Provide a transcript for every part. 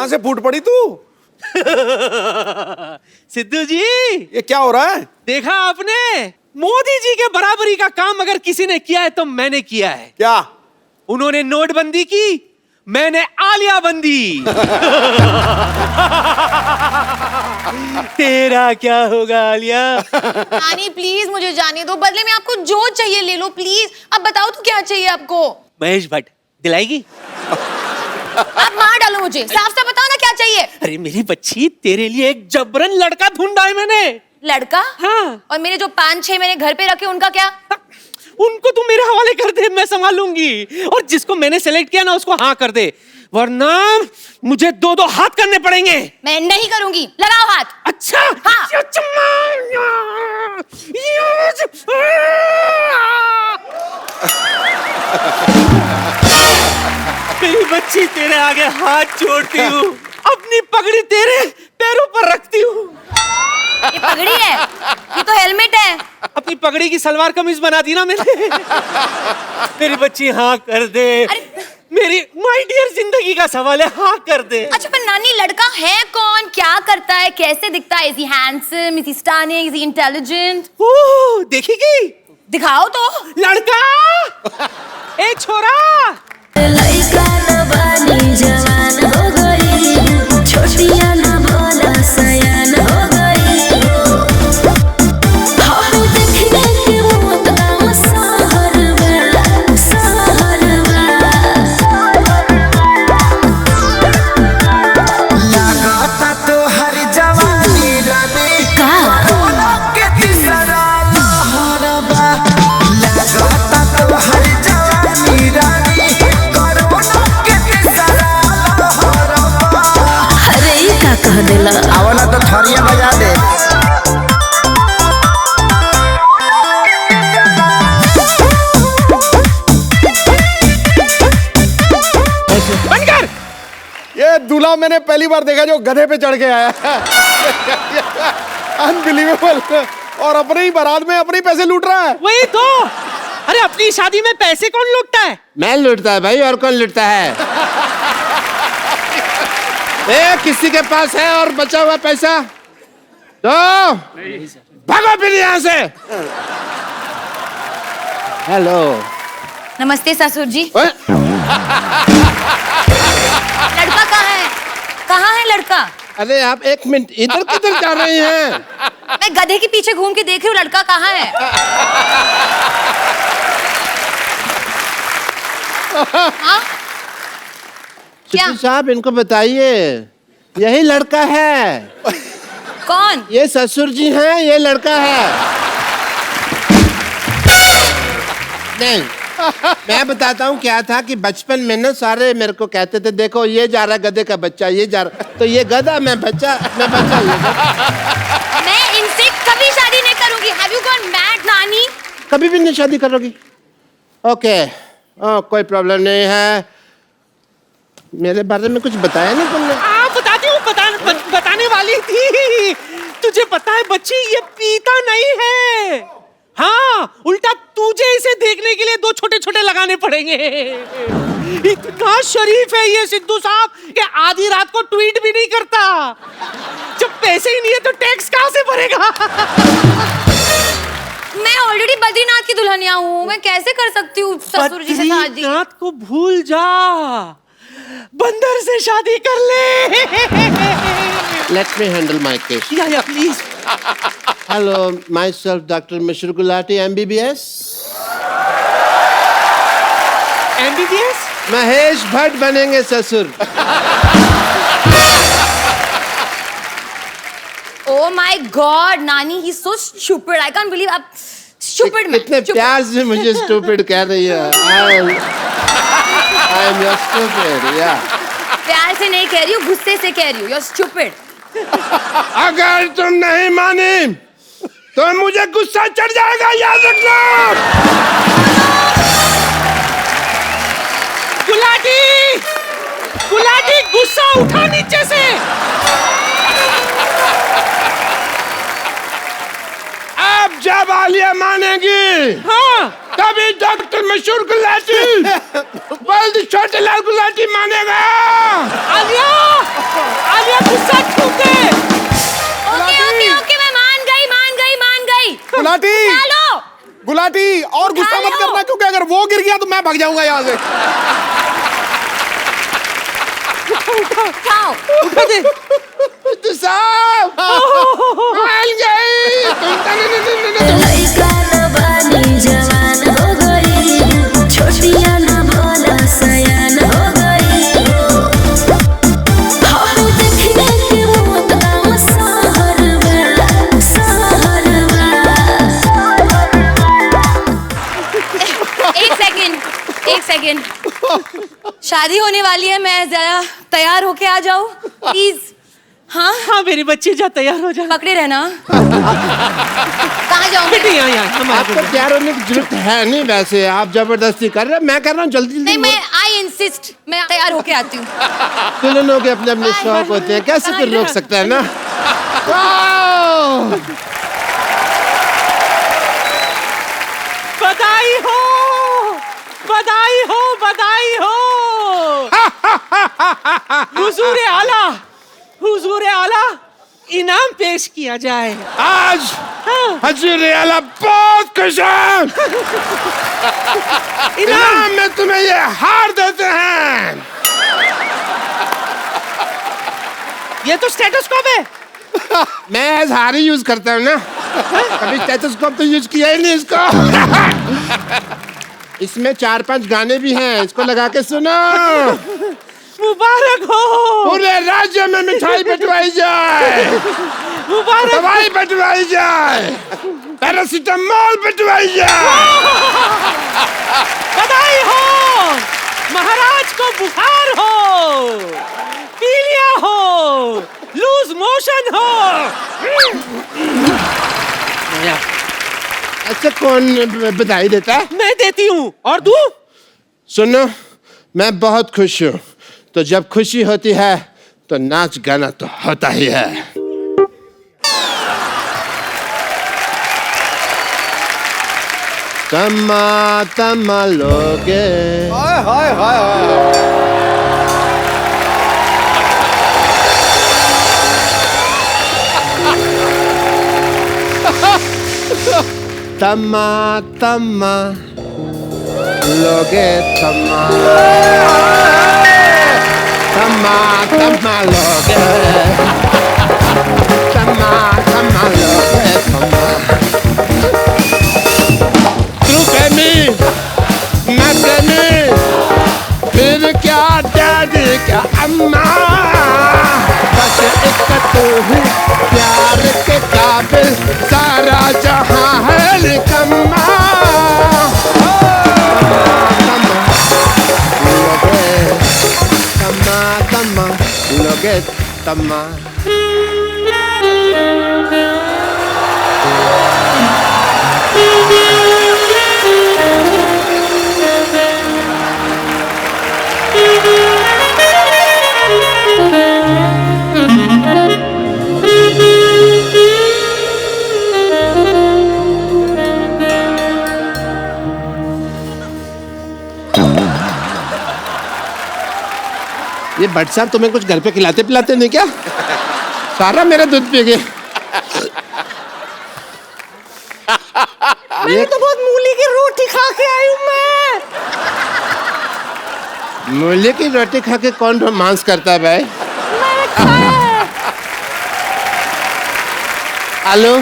से फूट पड़ी तू? सिद्धू जी, ये क्या हो रहा है? देखा आपने, मोदी जी के बराबरी का काम अगर किसी ने किया है तो मैंने किया है। क्या? उन्होंने नोटबंदी की, मैंने आलिया बंदी। तेरा क्या होगा आलिया? नानी प्लीज मुझे जाने दो, बदले में आपको जो चाहिए ले लो प्लीज। अब बताओ तो क्या चाहिए आपको? महेश भट्ट दिलाएगी? आप मार डालो मुझे, साफ साफ बताओ ना क्या चाहिए। अरे मेरी बच्ची, तेरे लिए एक जबरन लड़का ढूंढा है मैंने। लड़का? हाँ। और मेरे जो 5-6 मैंने घर पे रखे उनका क्या? उनको तू मेरे हवाले कर दे, मैं संभालूंगी। और जिसको मैंने सेलेक्ट किया ना उसको हाँ कर दे, वरना मुझे 2-2 हाथ करने पड़ेंगे। मैं नहीं करूंगी, लगाओ हाथ। अच्छा? हाँ। मेरी बच्ची, तेरे आगे हाथ जोड़ती हूँ, अपनी पगड़ी तेरे पैरों पर रखती हूँ। ये पगड़ी है? ये तो हेलमेट है। अपनी पगड़ी की सलवार कमीज बना दी ना मैंने। मेरी बच्ची हाँ कर दे। मेरी माय डियर जिंदगी का सवाल है, हाँ कर दे। अच्छा पर नानी, लड़का है कौन, क्या करता है, कैसे दिखता है? Is he handsome, is he stunning, is he intelligent? Oh, देखेगी? दिखाओ तो। लड़का, ए छोरा। लड़का न बानी जवान हो गई, छोटिया न भोला सयान हो गई। हम देखने के बहुत गाँव सहरवा, सहरवा। लगाता तो हर जवानी रानी का के तीसरा लहरवा। लगाता तो हर जवानी रानी कोरोना के तीसरा लहरवा। अरे ई का कह देला? आवला तो थरिया बजा दे। बंद कर। ये दूल्हा मैंने पहली बार देखा जो गधे पे चढ़ के आया। अनबिलीवेबल। और अपनी ही बारात में अपने ही पैसे लूट रहा है। वही तो। अरे अपनी शादी में पैसे कौन लूटता है? मैं लूटता है भाई, और कौन लूटता है? ए, किसी के पास है और बचा हुआ पैसा तो भागो फिर यहाँ से। हेलो। नमस्ते ससुर जी। ओए, लड़का कहाँ है? कहाँ है लड़का? अरे आप एक मिनट, इधर किधर जा रही हैं? मैं गधे के पीछे घूम के देख रही हूँ, लड़का कहाँ है? हाँ? क्या? सिद्धू साहब इनको बताइए, यही लड़का है। कौन? ये ससुर जी हैं, ये लड़का है। नहीं, मैं बताता हूँ क्या था कि बचपन में ना सारे मेरे को कहते थे, देखो ये जा रहा गधे का बच्चा, ये जा रहा, तो ये गधा, मैं बच्चा, मैं बच्चा। मैं इनसे कभी शादी नहीं करूंगी। Have you gone mad, नानी? कभी भी नहीं शादी करोगी? ओके, कोई प्रॉब्लम नहीं है। मेरे बारे में कुछ बताया नहीं तुमने? बताती हूँ, बताने वाली थी। तुझे पता है बच्ची, ये पीता नहीं है। हाँ, उल्टा तुझे इसे देखने के लिए 2 छोटे-छोटे लगाने पड़ेंगे। इतना शरीफ है ये सिद्धू साहब कि आधी रात को ट्वीट भी नहीं करता। जब पैसे ही नहीं है तो टैक्स कहाँ से भरेगा? मैं ऑलरेडी बद्रीनाथ की दुल्हनिया हूँ, मैं कैसे कर सकती हूँ ससुर जी से शादी? बद्रीनाथ को भूल जा, बंदर से शादी कर ले। Let me handle my case. या please. Hello, myself, Dr. Mishra Gulati, MBBS. MBBS? Mahesh Bhatt बनेंगे ससुर। Oh my God, नानी, he's so stupid. I can't believe आप stupid man. इतने प्यार से मुझे stupid कह रही है। I am your stupid, yeah. प्यार से नहीं कह रही हूँ, गुस्से से कह रही हूँ। You're stupid. अगर तुम नहीं मानी तो मुझे गुस्सा चढ़ जाएगा, याद रखना। गुलाटी, गुलाटी, गुस्सा उठा नीचे से। अब जब आलिया मानेगी, हाँ, तभी डॉक्टर मशहूर गुलाटी बल्द छोटे लाल गुलाटी मानेगा। आलिया, आलिया गुस्सा क्यों के? ओके ओके ओके, मैं मान गई। गुलाटी, चलो गुलाटी, और गुस्सा उठा मत लो। करना क्योंकि अगर वो गिर गया तो मैं भाग जाऊंगा यहाँ से। उठाओ। उठा दे। तो साहब मान गई लइका न बानी जवान हो गई, छोटिया न भोला सयान हो गई। हम देखने के मौत गाँव एक सेकंड। शादी होने वाली है, मैं जरा तैयार होके आ जाऊं प्लीज। हाँ हाँ मेरी बच्ची, जा तैयार हो जा। पकड़े रहना। कहाँ जाऊँ? बेटी यहाँ यहाँ आपको तैयार होने की जरूरत है नहीं, वैसे आप जबरदस्ती कर रहे हैं। मैं कर रहा हूँ जल्दी नहीं, मैं आई इंसिस्ट, मैं तैयार होके आती हूँ। दुल्हनों के अपने अपने शौक होते हैं, कैसे कोई रोक सकता है ना। वाह! बधाई हो, बधाई हो, बधाई हो। हुजूर आला, हुजूर आला, इनाम पेश किया जाए। आज हजूर आला बहुत खुश हैं। इनाम में तुम्हें ये हार देते हैं। ये तो स्टेथोस्कोप है। मैं एज हार ही यूज करता हूँ ना, कभी स्टेथोस्कोप तो यूज किया ही नहीं इसको। इसमें 4-5 गाने भी हैं, इसको लगा के सुनो। मुबारक हो, पूरे राज्य में मिठाई बंटवाई जाए, मुबारक। दवाई बंटवाई जाए, पैरासीटामोल बंटवाई जाए। बधाई हो, महाराज को बुखार हो, पीलिया हो, लूज मोशन हो। अच्छा कौन बधाई देता है? मैं देती हूँ। और तू? सुनो, मैं बहुत खुश हूँ, तो जब खुशी होती है तो नाच गाना तो होता ही है। तमा तमा लोगे, हाय हाय हाय हाय। तमा तमा लोगे, तमा तमा तमा लोगे, तमा तमा लोगे, तमा। तू प्रेमी, मैं प्रेमी, फिर क्या डैडी क्या अम्मा, बस एक तू ही प्यार के काबिल, सारा जहां है निकम्मा। तमा तमा लोगे, तमा। ये भट्ट साहब तुम्हें कुछ घर पे खिलाते पिलाते नहीं क्या? सारा मेरा दूध पी गए। मैंने तो बहुत मूली की रोटी खा के आई हूँ मैं। मूली की रोटी खा के कौन रोमांस करता है भाई? मैंने खाया है। हेलो,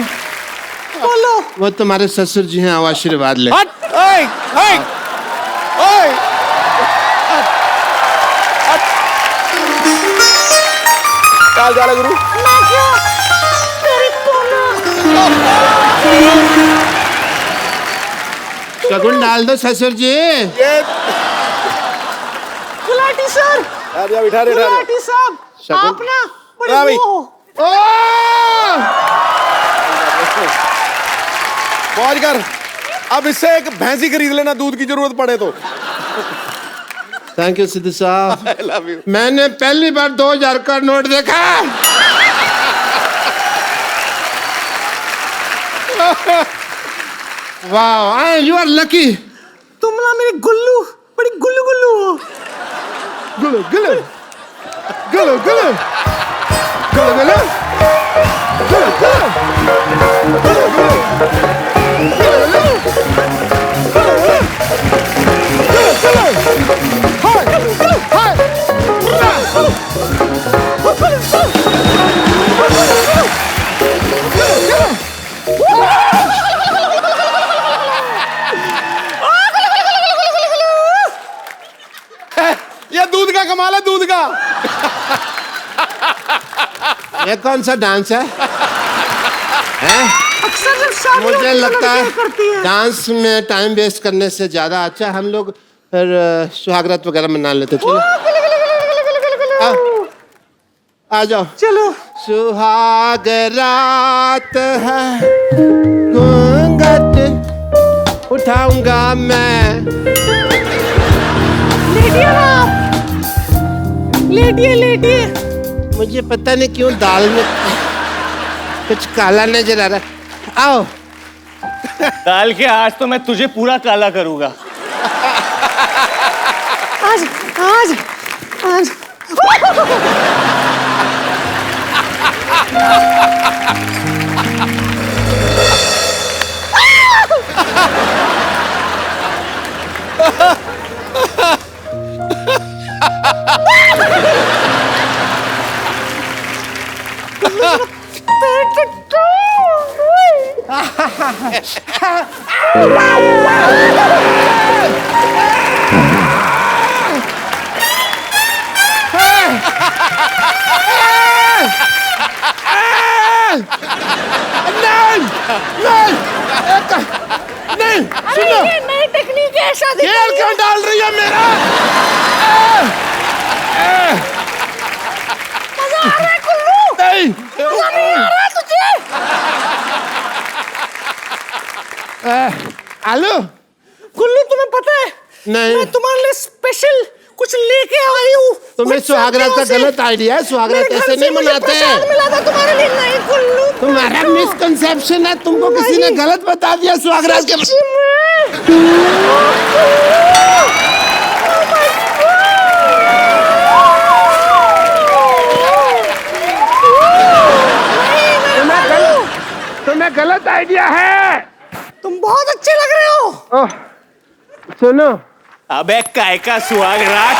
बोलो। वो तुम्हारे ससुर जी हैं, आओ आशीर्वाद ले। हट, ओए, ओए, ओए। क्या हाल है गुरु? मैं क्यों? तेरी शगुन डाल दो ससुर जी। ये गुलाटी सर, यार या बिठा रे, गुलाटी साहब, शगुन- आप ना बड़े हाँ भाई। वो हो। मौज कर। अब इससे एक भैंसी खरीद लेना, दूध की जरूरत पड़े तो। थैंक यू सिद्धू साहब। I love you. मैंने पहली बार 2000 का नोट देखा। वाह, यू आर लकी। तुम ना मेरी गुल्लू बड़ी गुल्लू गुल्लू हो। गुलू गुलू गुलू गुलू गुलू गुलू गुलू ये दूध का कमाल है, दूध का। ये कौन सा डांस है? अक्सर जब शादी मुझे होती है, लगता लड़कियां करती है हैं। डांस में टाइम वेस्ट करने से ज्यादा अच्छा हम लोग फिर सुहागरात वगैरह मना लेते। चलो आ जाओ। चलो सुहागरात है, घूंघट उठाऊंगा मैं। लेटिए ना आप। लेटिए लेटिए। मुझे पता नहीं क्यों दाल में कुछ काला नजर आ रहा है। आओ। डाल के आज तो मैं तुझे पूरा काला करूंगा। आज आज आज नहीं सुनो, ये नई टेक्निक है शादी तेल क्यों डाल रही है मेरा? मजा आ रहा है कुल्लू। नहीं मजा नहीं आ रहा है तुझे? आलू कुल्लू तुम्हें पता है नहीं। मैं तुम्हारे लिए स्पेशल कुछ लेके आई हूँ। तुम्हें सुहागरात का गलत आइडिया है। सुहागरात ऐसे नहीं मनाते हैं। मिला था तुम्हारे लिए नहीं कुल्लू। तुम्हारा मिसकंसेप्शन है। तुमको किसी ने गलत बता दिया सुहागरात के। तुम्हें गलत आइडिया है। तुम बहुत अच्छे लग रहे हो। ओह, सुनो अबे काय का सुहागरात?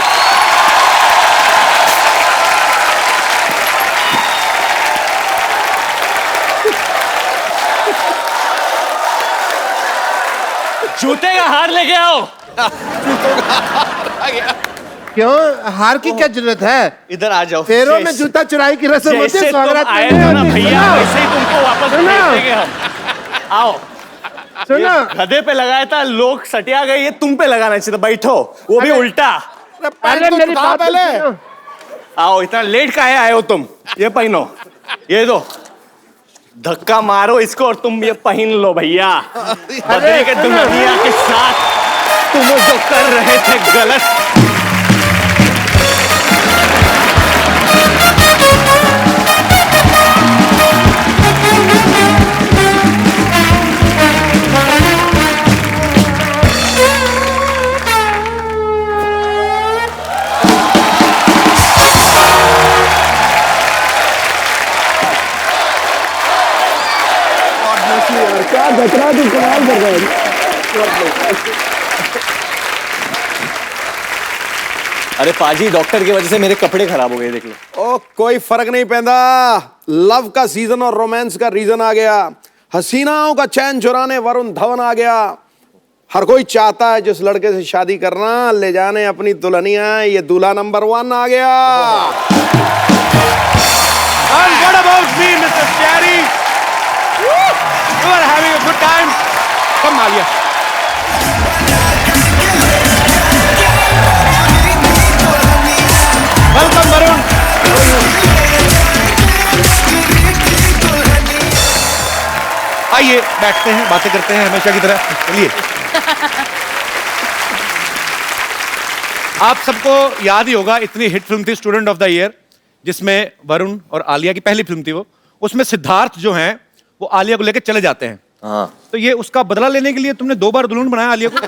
जूते का हार लेके आओ। क्यों हार की क्या जरूरत है? इधर आ जाओ। पैरों में जूता चुराई की रस्म होती है। जैसे तुम सुहागरात में आए नहीं थे ना होती। भैया, सुनो, वैसे ही तुमको वापस सुनो। भेज देंगे हम। आओ। सुनो गधे पे लगाया था, लोग सटिया गए, ये तुम पे लगाना चाहिए था। बैठो, वो भी उल्टा। अरे मेरी बात पहले सुनो। आओ, इतना लेट काहे आए हो तुम? ये पहनो, ये दो, धक्का मारो इसको और तुम ये पहन लो भैया। बदरी के दुल्हनिया के साथ तुम जो कर रहे थे गलत। अरे पाजी, डॉक्टर की वजह से मेरे कपड़े खराब हो गए, देख लो। ओ कोई फर्क नहीं पैदा। लव का सीजन और रोमांस का रीजन आ गया। हसीनाओं का चैन चुराने वरुण धवन आ गया। हर कोई चाहता है जिस लड़के से शादी करना, ले जाने अपनी दुल्हनिया। ये दूल्हा नंबर 1 आ गया। And what about me, Mr. Cherry? You are having a good time? Come, Alia. Welcome, Varun. आइए, बैठते हैं, बातें करते हैं हमेशा की तरह। चलिए। आप सबको याद ही होगा, इतनी हिट फिल्म थी स्टूडेंट ऑफ द ईयर, जिसमें वरुण और आलिया की पहली फिल्म थी वो। उसमें सिद्धार्थ जो हैं वो आलिया को लेकर चले जाते हैं। हाँ। तो ये उसका बदला लेने के लिए तुमने 2 बार दुल्हन बनाया आलिया को।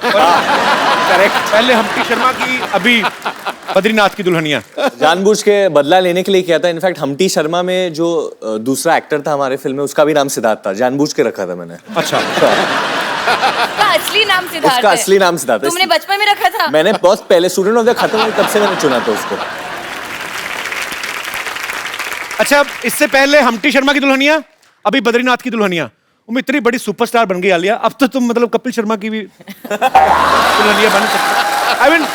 पहले हम्टी शर्मा की, अभी बद्रीनाथ की दुल्हनिया। जानबूझ के बदला लेने के लिए किया था। इनफैक्ट हम्टी शर्मा में जो दूसरा एक्टर था हमारे फिल्म में, उसका भी नाम सिद्धार्थ था। जानबूझ के रखा था मैंने। अच्छा। उसका असली नाम सिद्धार्थ उसका है। असली नाम सिद्धार्थ है। तुमने बचपन में रखा था? मैंने बहुत पहले स्टूडेंट ऑफ द खत्म हुई तब से मैंने चुना था उसको। अच्छा, इससे पहले हम्टी शर्मा की दुल्हनिया, अभी बद्रीनाथ की दुल्हनिया। तुम इतनी बड़ी सुपरस्टार बन गई आलिया, अब तो तुम मतलब कपिल शर्मा की भी दुल्हनिया बन सकते। आई मीन,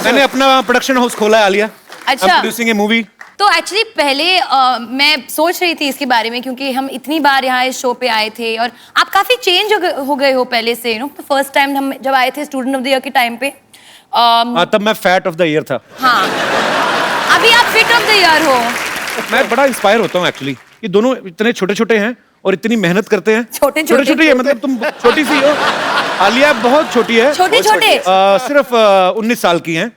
मैंने अपना प्रोडक्शन हाउस खोला है आलिया। अच्छा। प्रोड्यूसिंग ए मूवी। तो एक्चुअली पहले मैं सोच रही थी इसके बारे में, क्योंकि हम इतनी बार यहाँ इस शो पे आए थे और आप काफी चेंज हो गए हो पहले से। तो फर्स्ट टाइम हम जब आए थे स्टूडेंट ऑफ द ईयर के टाइम पे, तब मैं फैट ऑफ द ईयर था। हाँ, अभी आप फिट ऑफ द ईयर हो। मैं बड़ा इंस्पायर होता हूँ एक्चुअली। ये दोनों इतने छोटे छोटे हैं और इतनी मेहनत करते हैं। छोटे छोटे है, मतलब तुम छोटी सी हो, आलिया बहुत छोटी है। छोटे छोटे सिर्फ 19 साल की हैं।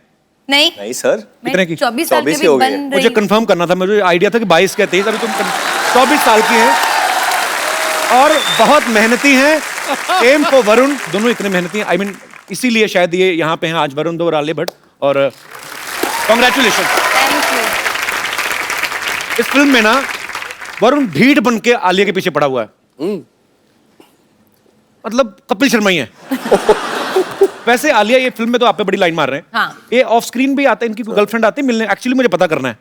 नहीं सर, कितने की? 24 साल 24 की हो बन गए। रही। मुझे कंफर्म करना था, मुझे आइडिया था कि 22 या 23, अभी तुम 24 साल की हैं और बहुत मेहनती हैं। सेम फॉर वरुण, दोनों इतने मेहनती हैं। आई मीन, इसीलिए शायद ये यहाँ पे हैं आज, वरुण दो और आलिया भट्ट। और कॉन्ग्रेचुलेशन। Thank you. इस फिल्म में ना वरुण भीड़ बन के आलिया के पीछे पड़ा हुआ है। मतलब कपिल शर्मा ही है। वैसे आलिया ये फिल्म में तो आप पे बड़ी लाइन मार रहे हैं। हाँ। ये ऑफ स्क्रीन भी आता है, इनकी कोई गर्लफ्रेंड आती है मिलने? एक्चुअली मुझे पता करना है,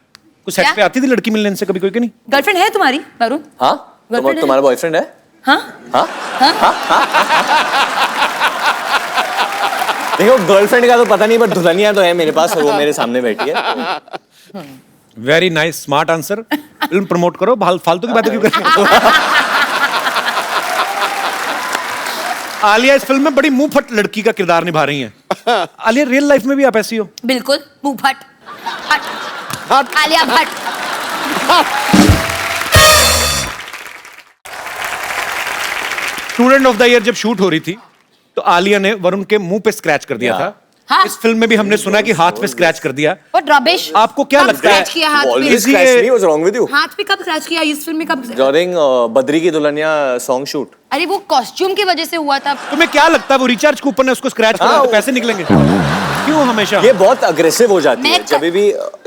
कुछ सेट क्या? पे आती थी लड़की मिलने इनसे कभी? कोई कि नहीं? गर्लफ्रेंड है तुम्हारी वरुण? हाँ, Girlfriend है? तुम्हारा बॉयफ्रेंड है? हाँ हाँ? हाँ? देखो, गर्लफ्रेंड का तो पता नहीं, बट दुल्हनिया तो है मेरे पास और वो मेरे सामने बैठी है। Very nice, smart answer. Film promote करो, फालतू की बातें क्यों कर रहे हो? आलिया इस फिल्म में बड़ी मुंह फट लड़की का किरदार निभा रही हैं। आलिया, रियल लाइफ में भी आप ऐसी हो? बिल्कुल, मुंह फट। हट। Alia Bhatt. Student of the year जब शूट हो रही थी तो आलिया ने वरुण के मुंह पे स्क्रैच कर दिया था। हाँ। इस फिल्म में भी हमने सुना कि हाथ पे स्क्रैच कर दिया। What rubbish? आपको क्या कब लगता है? scratch किया हाथ पे? Always Is he scratch a- me, what's wrong with you? हाथ पे कब स्क्रैच किया? इस फिल्म में कब? During बद्री की दुल्हनिया सॉन्ग शूट। अरे वो कॉस्ट्यूम की वजह से हुआ था। तुम्हें क्या लगता है वो रिचार्ज कूपन है, उसको स्क्रैच करो तो पैसे निकलेंगे? क्यों हमेशा? ये बहुत अग्रेसिव हो जाती है मैं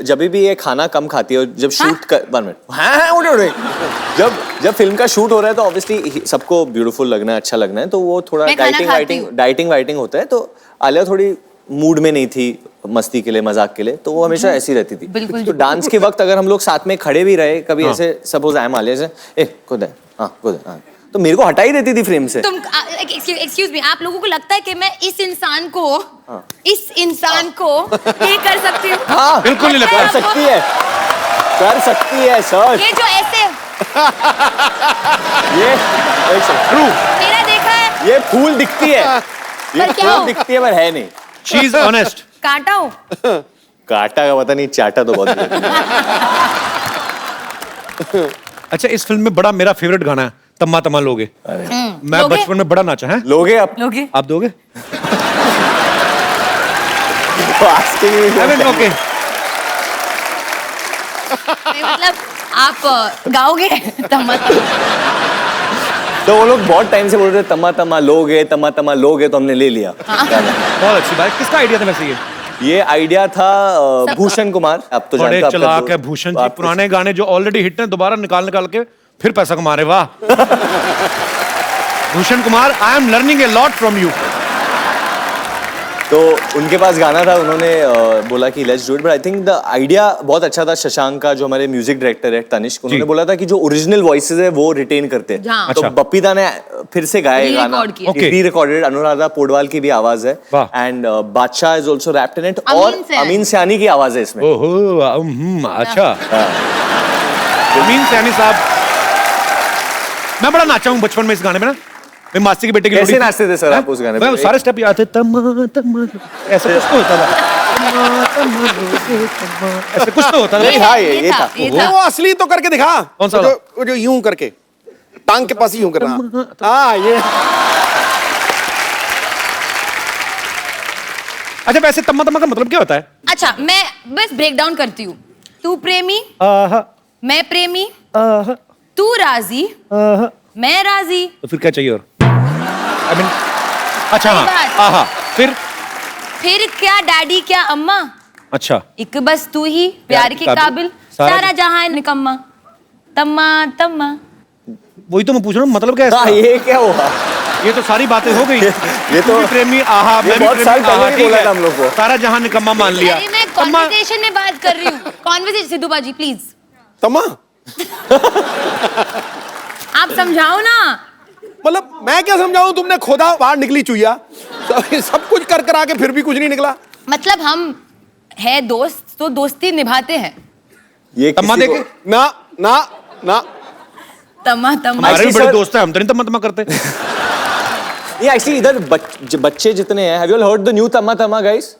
जब भी ये खाना कम खाती है। जब शूट कर 1 मिनट, हाँ उड़े जब फिल्म का शूट हो रहा है तो ऑब्वियसली सबको ब्यूटीफुल लगना है, अच्छा लगना है, तो वो थोड़ा मैं खाना खाती हूँ। डाइटिंग वाइटिंग होता है। तो आलिया थोड़ी मूड में नहीं थी मस्ती के लिए, मजाक के लिए, तो वो हमेशा ऐसी रहती थी। बिल्कुल। तो डांस के वक्त अगर हम लोग साथ में खड़े भी रहे कभी, ऐसे सपोज आई एम आलिया से, ए खुद है, हाँ खुद है, हाँ, तो मेरे को हटा ही देती थी फ्रेम से। तुम एक्सक्यूज मी, आप लोगों को लगता है कि मैं इस इंसान को ये कर सकती हूँ? हाँ, बिल्कुल नहीं लगता। कर सकती है सर। ये जो ऐसे ये एक सेकंड, मेरा देखा है, ये फूल दिखती है, ये पर क्या फूल हो? दिखती है पर है नहीं। She is honest. कांटा हो। काटा का पता नहीं, चाटा तो बहुत है। अच्छा, इस फिल्म में बड़ा मेरा फेवरेट गाना है तम्मा तम्मा लोगे। मैं लोगे? बचपन में बड़ा नाचा है। लोगे आप? लोगे? आप दोगे? Asking me for I mean, that. Okay. नहीं, मतलब आप गाओगे? तम्मा तो वो लोग बहुत टाइम से बोल रहे थे तम्मा तम्मा लोगे, तो हमने ले लिया। बहुत अच्छी बात। किसका आइडिया था वैसे ये आइडिया था भूषण कुमार। आप तो बड़े जानते हो, चलाक है भूषण जी। पुराने गाने जो ऑलरेडी हिट हैं दोबारा निकाल के फिर पैसा कमा रहे। वाह Bhushan Kumar, I am learning a lot from you. तो उनके पास गाना था, उन्होंने बोला कि let's do it, but I think the idea बहुत अच्छा था। शशांक का जो हमारे म्यूजिक डायरेक्टर है तनिष्क, उन्होंने बोला था कि जो ओरिजिनल वॉइसेस है वो रिटेन करते हैं। हाँ। तो अच्छा। बप्पीदा ने फिर से गाया ये गाना, Re-record किया। Okay. री रिकॉर्डेड। अनुराधा पोडवाल की भी आवाज है वाह। And Badshah is also wrapped in it, Amin और सैनी। अमीन सयानी की आवाज है इसमें। ओहो, अच्छा। अमीन सैनी साहब, मैं बड़ा नाचा हूँ बचपन में इस गाने में ना। मैं मासी के बेटे की कैसे लोड़ी- नाचते थे सर आप उस गाने पे? मैं सारे स्टेप याद थे। तम्मा तम्मा ऐसा कुछ तो होता था। तम्मा तम्मा लोगे तम्मा, ऐसा कुछ तो होता था। नहीं, हाँ, ये था। वो असली तो करके दिखा। कौन सा? वो जो यूं करके टांग के पास यूं करना। हाँ, ये अच्छा, वैसे तम्मा तम्मा का मतलब क्या होता है? अच्छा, मैं बस ब्रेक डाउन करती हूँ। तू प्रेमी, आहा, मैं प्रेमी, आहा, तू राजी, आहा। मैं राजी। तो फिर क्या चाहिए और? आई मीन, अच्छा सही हाँ बात। आहा फिर क्या डैडी क्या अम्मा, अच्छा एक बस तू ही प्यार के काबिल, सारा जहां निकम्मा, तम्मा तम्मा। वही तो मैं पूछ रहा हूँ मतलब क्या है हाँ इसका? ये क्या हुआ? ये तो सारी बातें हो गई। ये तो तू भी प्रेमी आहा ये मैं भी बहुत प्रेमी साल पहले आहा ही ठीक बोला है था हम लोग को। सारा जहां निकम्मा मान लिया। अरे मैं तम्मा कॉन्वर्सेशन में बात कर रही हूँ, कॉन्वर्सेशन। सिद्धू बाजी प्लीज तम्मा आप समझाओ ना। मतलब मैं क्या समझाऊं, तुमने खोदा बाहर निकली चुईया, सब कुछ कर आके फिर भी कुछ नहीं निकला। मतलब हम है दोस्त तो दोस्ती निभाते हैं। ये तम्मा किसी को- देखे ना ना ना तम्मा तम्मा। हमारे भी Actually, बड़े sir- दोस्त हैं, हम तो नहीं तम्मा तम्मा करते। ये एक्चुअली इधर बच्चे जितने हैं, have you all heard the new Tamma Tamma guys?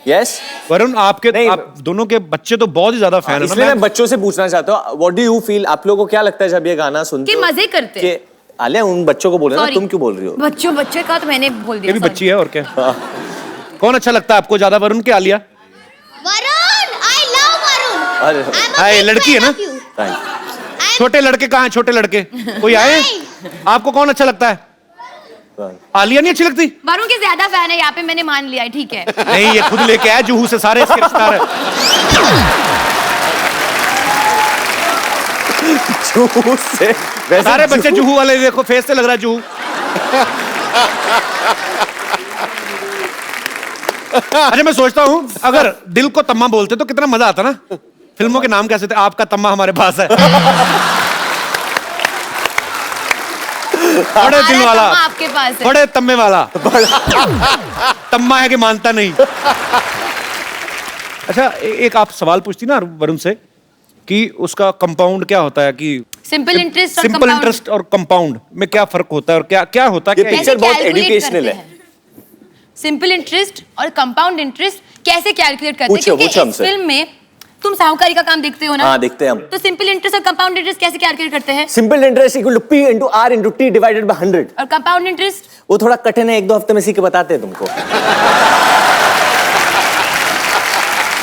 Yes. Varun आपके नहीं, आप दोनों के बच्चे तो बहुत ही ज्यादा फैन है इसलिए ना। मैं बच्चों से पूछना चाहता हूँ, व्हाट डू यू फील? आप लोगों को क्या लगता है जब ये गाना सुनते कि हो? मजे करते कि आलिया उन बच्चों को बोल रहे हो ना, Sorry. तुम क्यों बोल रही हो? बच्चों बच्चे का तो मैंने बोल ये दिया। भी sorry. बच्ची है और क्या। कौन अच्छा लगता है आपको ज्यादा, वरुण के आलिया? Varun, I love Varun. अरे I'm a हाँ, ये big लड़की है fan ना? of you. thank छोटे लड़के कहाँ हैं? छोटे लड़के कोई आए? आपको कौन अच्छा लगता है? you. आलिया नहीं अच्छी लगती? वरुण के ज्यादा फैन है यहाँ पे, मैंने मान लिया है, ठीक है। नहीं ये खुद लेके आया जुहू से, सारे इसके रिश्तेदार है। जुहू से वैसे सारे बच्चे जुहू वाले, देखो फेस से लग रहा है जुहू। अच्छा मैं सोचता हूँ अगर दिल को तम्मा बोलते तो कितना मजा आता ना। फिल्मों के नाम कैसे थे? आपका तम्मा हमारे पास है। बड़े दिल हमारा वाला, तम्मा आपके पास है। बड़े तम्मे वाला। तम्मा है कि मानता नहीं। अच्छा एक आप सवाल पूछती ना वरुण से कि उसका कंपाउंड क्या होता है, कि सिंपल इंटरेस्ट और सिंपल इंटरेस्ट और कंपाउंड में क्या फर्क होता है और क्या क्या होता है? ये क्या picture बहुत educational है। सिंपल इंटरेस्ट और कंपाउंड इंटरेस्ट कैसे कैलकुलेट करते हैं? पूछो, क्योंकि पूछो इस हमसे। फिल्म में तुम साहूकारी का काम देखते हो ना? हाँ देखते हैं हम। तो सिंपल इंटरेस्ट और कंपाउंड इंटरेस्ट कैसे कैलकुलेट करते हैं? Simple interest equal to P into R into T divided by 100। और कंपाउंड इंटरेस्ट? वो थोड़ा कठिन है, एक दो हफ्ते में सीख के बताते हैं तुमको।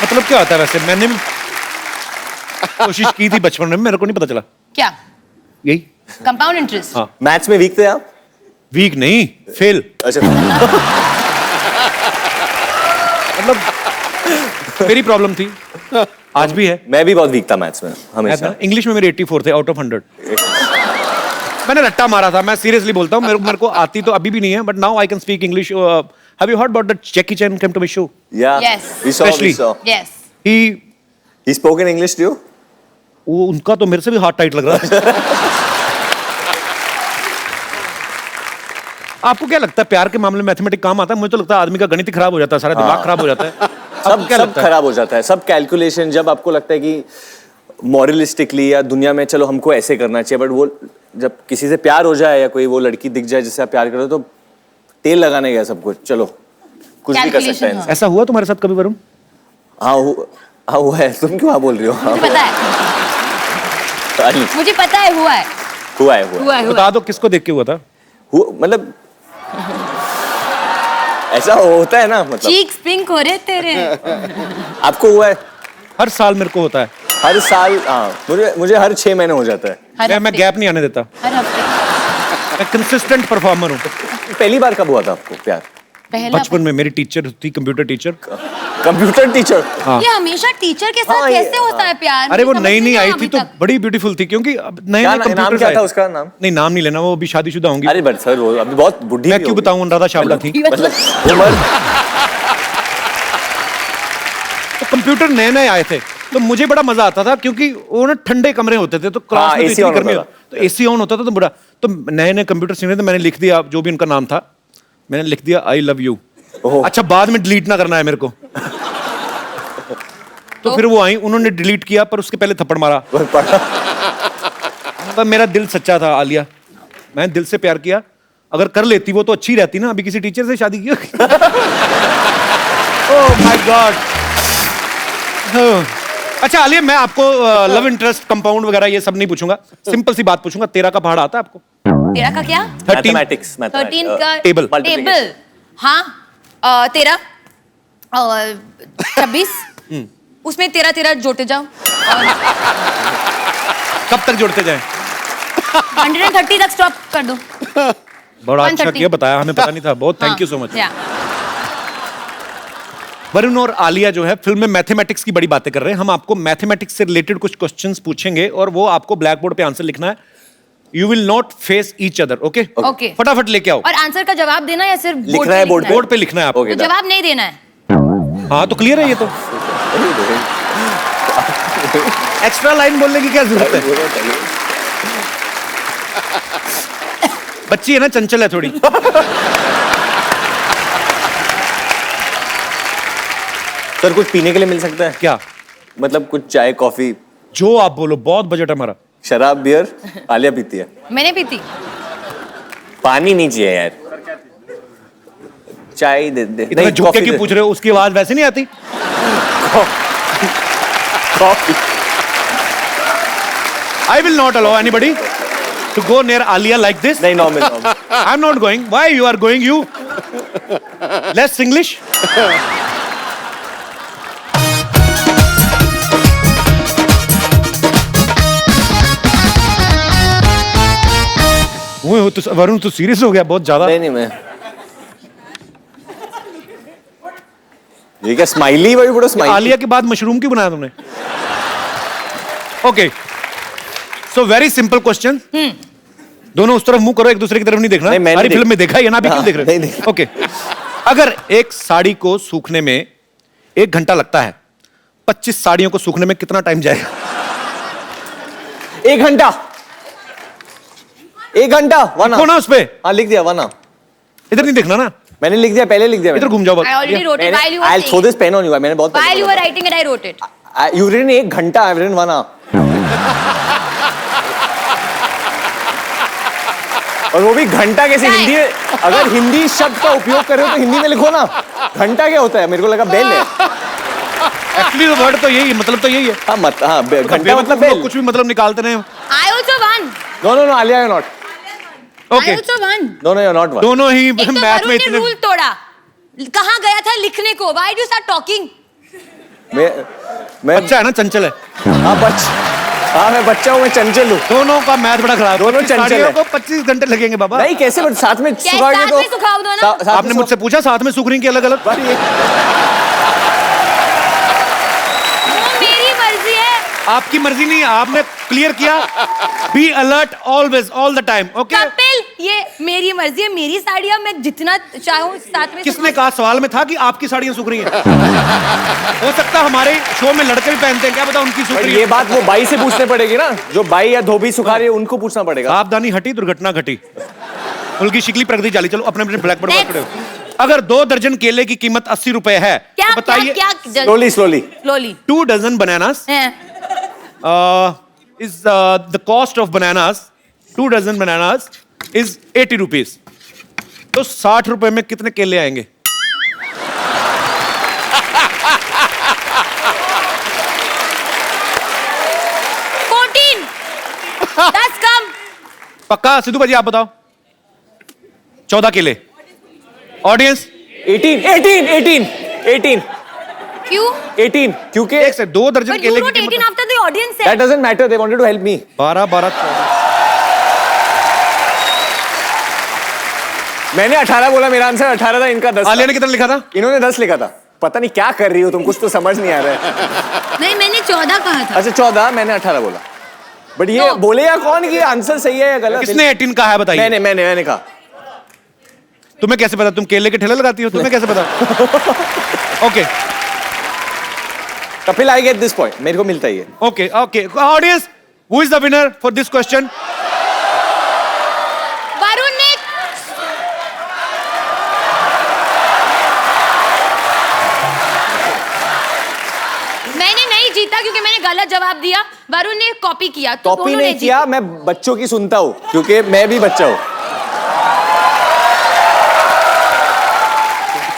मतलब क्या होता है वैसे? मैंने भी कोशिश की थी बचपन में, मेरे को नहीं पता चला। क्या? यही कंपाउंड इंटरेस्ट? हाँ। मैथ्स में वीक थे आप? वीक नहीं, फेल। अच्छा। मतलब मेरी प्रॉब्लम थी, आज भी है। मैं भी बहुत वीक था मैथ्स में हमेशा। इंग्लिश में मेरे 84 थे आउट ऑफ 100। मैंने रट्टा मारा था, मैं सीरियसली बोलता हूँ, मेरे को आती तो अभी भी नहीं है, but now I can speak English. Have you heard about the Jackie Chan came to my show? Yeah. Yes. We saw. Especially- We saw. Yes. He spoke in English to you? वो उनका तो मेरे से भी हाथ tight लग रहा है। आपको क्या लगता है प्यार के मामले में मैथमेटिक्स काम आता है? मुझे तो लगता है आदमी का गणित ही खराब हो जाता है, सारा दिमाग खराब हो जाता है। आपको सब क्या सब लगता है? खराब हो जाता है, सब कैलकुलेशन। जब आपको लगता है कि मॉरलिस्टिकली या दुनिया में चलो हमको ऐसे करना चाहिए, बट वो जब किसी से प्यार हो जाए या कोई वो लड़की दिख जाए जिससे आप प्यार करो, तो तेल लगाने गया सब कुछ, चलो कुछ भी कर सकता है Calculation, इंसान। ऐसा हुआ तुम्हारे साथ कभी वरुण? हाँ हुआ है। तुम क्यों हाँ बोल रही हो? हाँ, मुझे पता है, मुझे पता है, हुआ है, हुआ है। हुआ है, हुआ बता दो किसको देख के हुआ था? मतलब ऐसा होता है ना, मतलब चीक्स पिंक हो रहे तेरे। आपको हुआ है? हर साल मेरे को होता है। हर साल? हाँ, मुझे हर 6 महीने हो जाता है। हर मैं हफ्ते, गैप नहीं आने देता, हर हफ्ते। मैं कंसिस्टेंट परफॉर्मर हूँ। पहली बार कब हुआ था आपको प्यार? पहला बचपन में मेरी टीचर थी, कंप्यूटर टीचर। Computer teacher? हाँ। ये हमेशा टीचर के साथ हाँ, ये- कैसे होता है प्यार? अरे वो मुझे नई समझ नई नहीं आई आया थी अभी तो तक। बड़ी ब्यूटीफुल थी, क्योंकि अब नए क्या नए नाम कंप्यूटर्स क्या आए था थे। उसका नाम? नहीं नाम नहीं लेना, वो अभी शादीशुदा होंगी। अरे बट सर वो अभी बहुत बुढ़ी मैं भी क्यों होगी। बताऊं, अनुराधा चावला थी। मतलब उम्र। तो कंप्यूटर नए नए आए थे तो मुझे बड़ा मजा आता था, क्योंकि वो ना ठंडे कमरे होते थे, तो क्लास में तो AC इतनी on गर्मी होता तो एसी ऑन होता था, तो बड़ा तो नए नए कंप्यूटर सीख रहे थे। मैंने लिख दिया जो भी उनका नाम था, मैंने लिख दिया आई लव यू। ओह। अच्छा बाद में डिलीट ना करना है मेरे को। तो फिर वो आई, उन्होंने डिलीट किया, पर उसके पहले थप्पड़ मारा। पर मेरा दिल सच्चा था आलिया, मैंने दिल से प्यार किया। अगर कर लेती वो तो अच्छी रहती ना, अभी किसी टीचर से शादी की। Oh my God. अच्छा आलिया, मैं आपको लव इंटरेस्ट कंपाउंड वगैरह ये सब नहीं पूछूंगा, सिंपल सी बात पूछूंगा, तेरा का पहाड़ आता है आपको? तेरा का क्या? मैथमेटिक्स 13 का टेबल। टेबल। हाँ, तेरा 26, उसमें 13 जोड़ते जाओ और कब तक जोड़ते जाएं? 130 तक स्टॉप कर दो। बड़ा अच्छा 130. किया, बताया, हमें पता नहीं था, बहुत थैंक यू सो मच। या वरुण और आलिया जो है फिल्म में मैथमेटिक्स की बड़ी बातें कर रहे हैं। हम आपको मैथमेटिक्स से रिलेटेड कुछ क्वेश्चंस पूछेंगे और वो आपको ब्लैक बोर्ड पे आंसर लिखना है। You will not face each other, okay? Okay. फटाफट लेके आओ। और आंसर का जवाब देना या सिर्फ लिखना है बोर्ड पे? बोर्ड पे लिखना है आपको। ओके, तो जवाब नहीं देना है। हाँ तो क्लियर है ये तो। एक्स्ट्रा लाइन बोलने की क्या जरूरत है? बच्ची है ना, चंचल है थोड़ी। सर कुछ पीने के लिए मिल सकता है क्या? मतलब कुछ चाय कॉफी? जो आप बोलो, बहुत बजट है हमारा। शराब बियर आलिया पीती है, मैंने पीती। पानी नहीं चाहिए यार, चाय दे दे। इतना नहीं, झुक के कॉफी क्यों दे। पूछ रहे हो? उसकी आवाज वैसे नहीं आती। Coffee. I will not allow anybody to go near Alia like this. नहीं normal I'm not going. Why you are going? You less English. वो तो वरुण तो सीरियस हो गया बहुत ज्यादा। नहीं मैं ये क्या स्माइली भाई, बड़ा स्माइली। आलिया के बाद मशरूम क्यों बनाया तुमने? Okay, so very simple question. दोनों उस तरफ मुंह करो, एक दूसरे की तरफ नहीं देखना। नहीं, मैंने हमारी देख- फिल्म में देखा, ये ना भी क्यों हाँ, देख रहे नहीं देखा। ओके, अगर एक साड़ी को सूखने में 1 घंटा लगता है, 25 साड़ियों को सूखने में कितना टाइम जाएगा? 1 घंटा 1 घंटा 1 कौन है उस पे? हाँ लिख दिया 1 इधर नहीं देखना ना, मैंने लिख दिया, पहले लिख दिया इधर घूम जाओ। I already wrote it while you were I'll throw saying. this pen on you, मैंने बहुत While you were writing it, I wrote it. You written 1 घंटा, I've written 1 hour. और वो भी घंटा कैसे? Time. हिंदी में अगर हिंदी शब्द का उपयोग कर रहे हो तो हिंदी में लिखो ना। घंटा क्या होता है? मेरे को लगा बेल है। एक्चुअली वर्ड तो यही है, मतलब तो यही है। हाँ घंटा मतलब लोग बेल। कुछ भी मतलब निकालते रहे। I also won. No, Alia you're not. Okay, I also won. No, you're not one. दोनों ही एक तो मैथ वरुण में ने इतने। रूल तोड़ा। कहाँ गया था लिखने को? Why do you start talking? मैं बच्चा है ना, चंचल है। मैं बच्चा हूँ, मैं चंचल हूँ। दोनों का मैथ बड़ा खराब है। दोनों चंचल साड़ियों है। को 25 घंटे लगेंगे बाबा। नहीं कैसे बट साथ में क्या सुखाओगे साथ तो में सुखाओ दो ना? साथ में आपने मुझसे पूछा साथ में सूख रही की अलग अलग? वो मेरी मर्जी है। आपकी मर्जी नहीं है, आपने क्लियर किया। Be alert always, all the time, okay? Kapil, ये मेरी मर्जी है, मेरी साड़ियाँ मैं जितना चाहूँ साथ में किसने कहा? सवाल में था कि आपकी साड़ियां सूख रही हैं। हो सकता है हमारे शो में लड़के भी पहनते हैं, क्या पता उनकी सूख पर रही ये है। बात वो बाई से पूछने पड़ेगी ना, जो बाई या धोबी सुखा रही है उनको पूछना पड़ेगा। सावधानी हटी, दुर्घटना घटी। उनकी शिकली प्रगति जाली। चलो अपने अपने ब्लैक बोर्ड पर Next. खड़े हो। अगर 2 दर्जन केले की कीमत 80 रुपए है, क्या तो बताइए क्या क्या slowly slowly 2 dozen bananas is the cost of bananas, 2 dozen bananas is 80 rupees. तो 60 रुपए में कितने केले आएंगे? दस कम। पक्का? सिद्धू भाजी आप बताओ। 14 केले। ऑडियंस 18 क्यों? 18 क्योंकि एक से 2 दर्जन But you केले wrote की 18 कीमत after the audience said. that doesn't matter, they wanted to help me. 12 14। मैंने 18 बोला, मेरा आंसर 18 था, इनका 10 आलिया ने कितना लिखा था? इन्होंने 10 लिखा था। पता नहीं क्या कर रही हो तुम, कुछ तो समझ नहीं आ रहा है। नहीं, मैंने 14 कहा था। अच्छा 14, मैंने 18 बोला। बट ये तो- बोलेगा कौन कि आंसर सही है या गलत? किसने 18 कहा है बताइए? मैंने कहा। तुम्हें कैसे पता? तुम केले के ठेले लगाती हो, तुम्हें कैसे पता? Okay Kapil I get this point, मेरे को मिलता ही है। Okay okay audience, who is the winner for this question? Varun ने। मैंने नहीं जीता क्योंकि मैंने गलत जवाब दिया। वरुण ने कॉपी किया। तो कॉपी दोनों नहीं ने किया, मैं बच्चों की सुनता हूँ क्योंकि मैं भी बच्चा हूँ।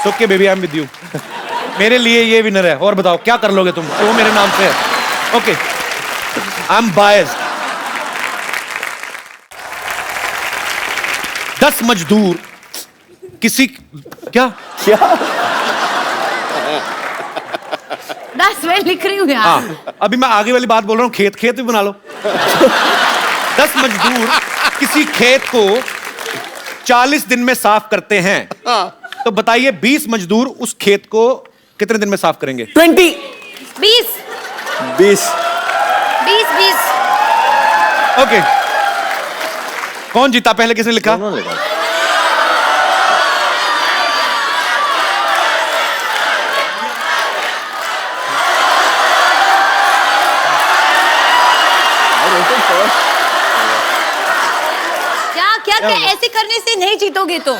Okay baby, I am with you. मेरे लिए ये विनर है। और बताओ क्या कर लोगे तुम? वो मेरे नाम से है। Okay, I am biased. 10 मजदूर किसी क्या 10 मैं लिख रही हूँ यार। हाँ, अभी मैं आगे वाली बात बोल रहा हूँ। खेत भी बना लो। 10 मजदूर किसी खेत को 40 दिन में साफ करते हैं, तो बताइए 20 मजदूर उस खेत को कितने दिन में साफ करेंगे? 20 20 20 20 ओके, कौन जीता? पहले किसने लिखा? क्या क्या ऐसे करने से नहीं जीतोगे तो?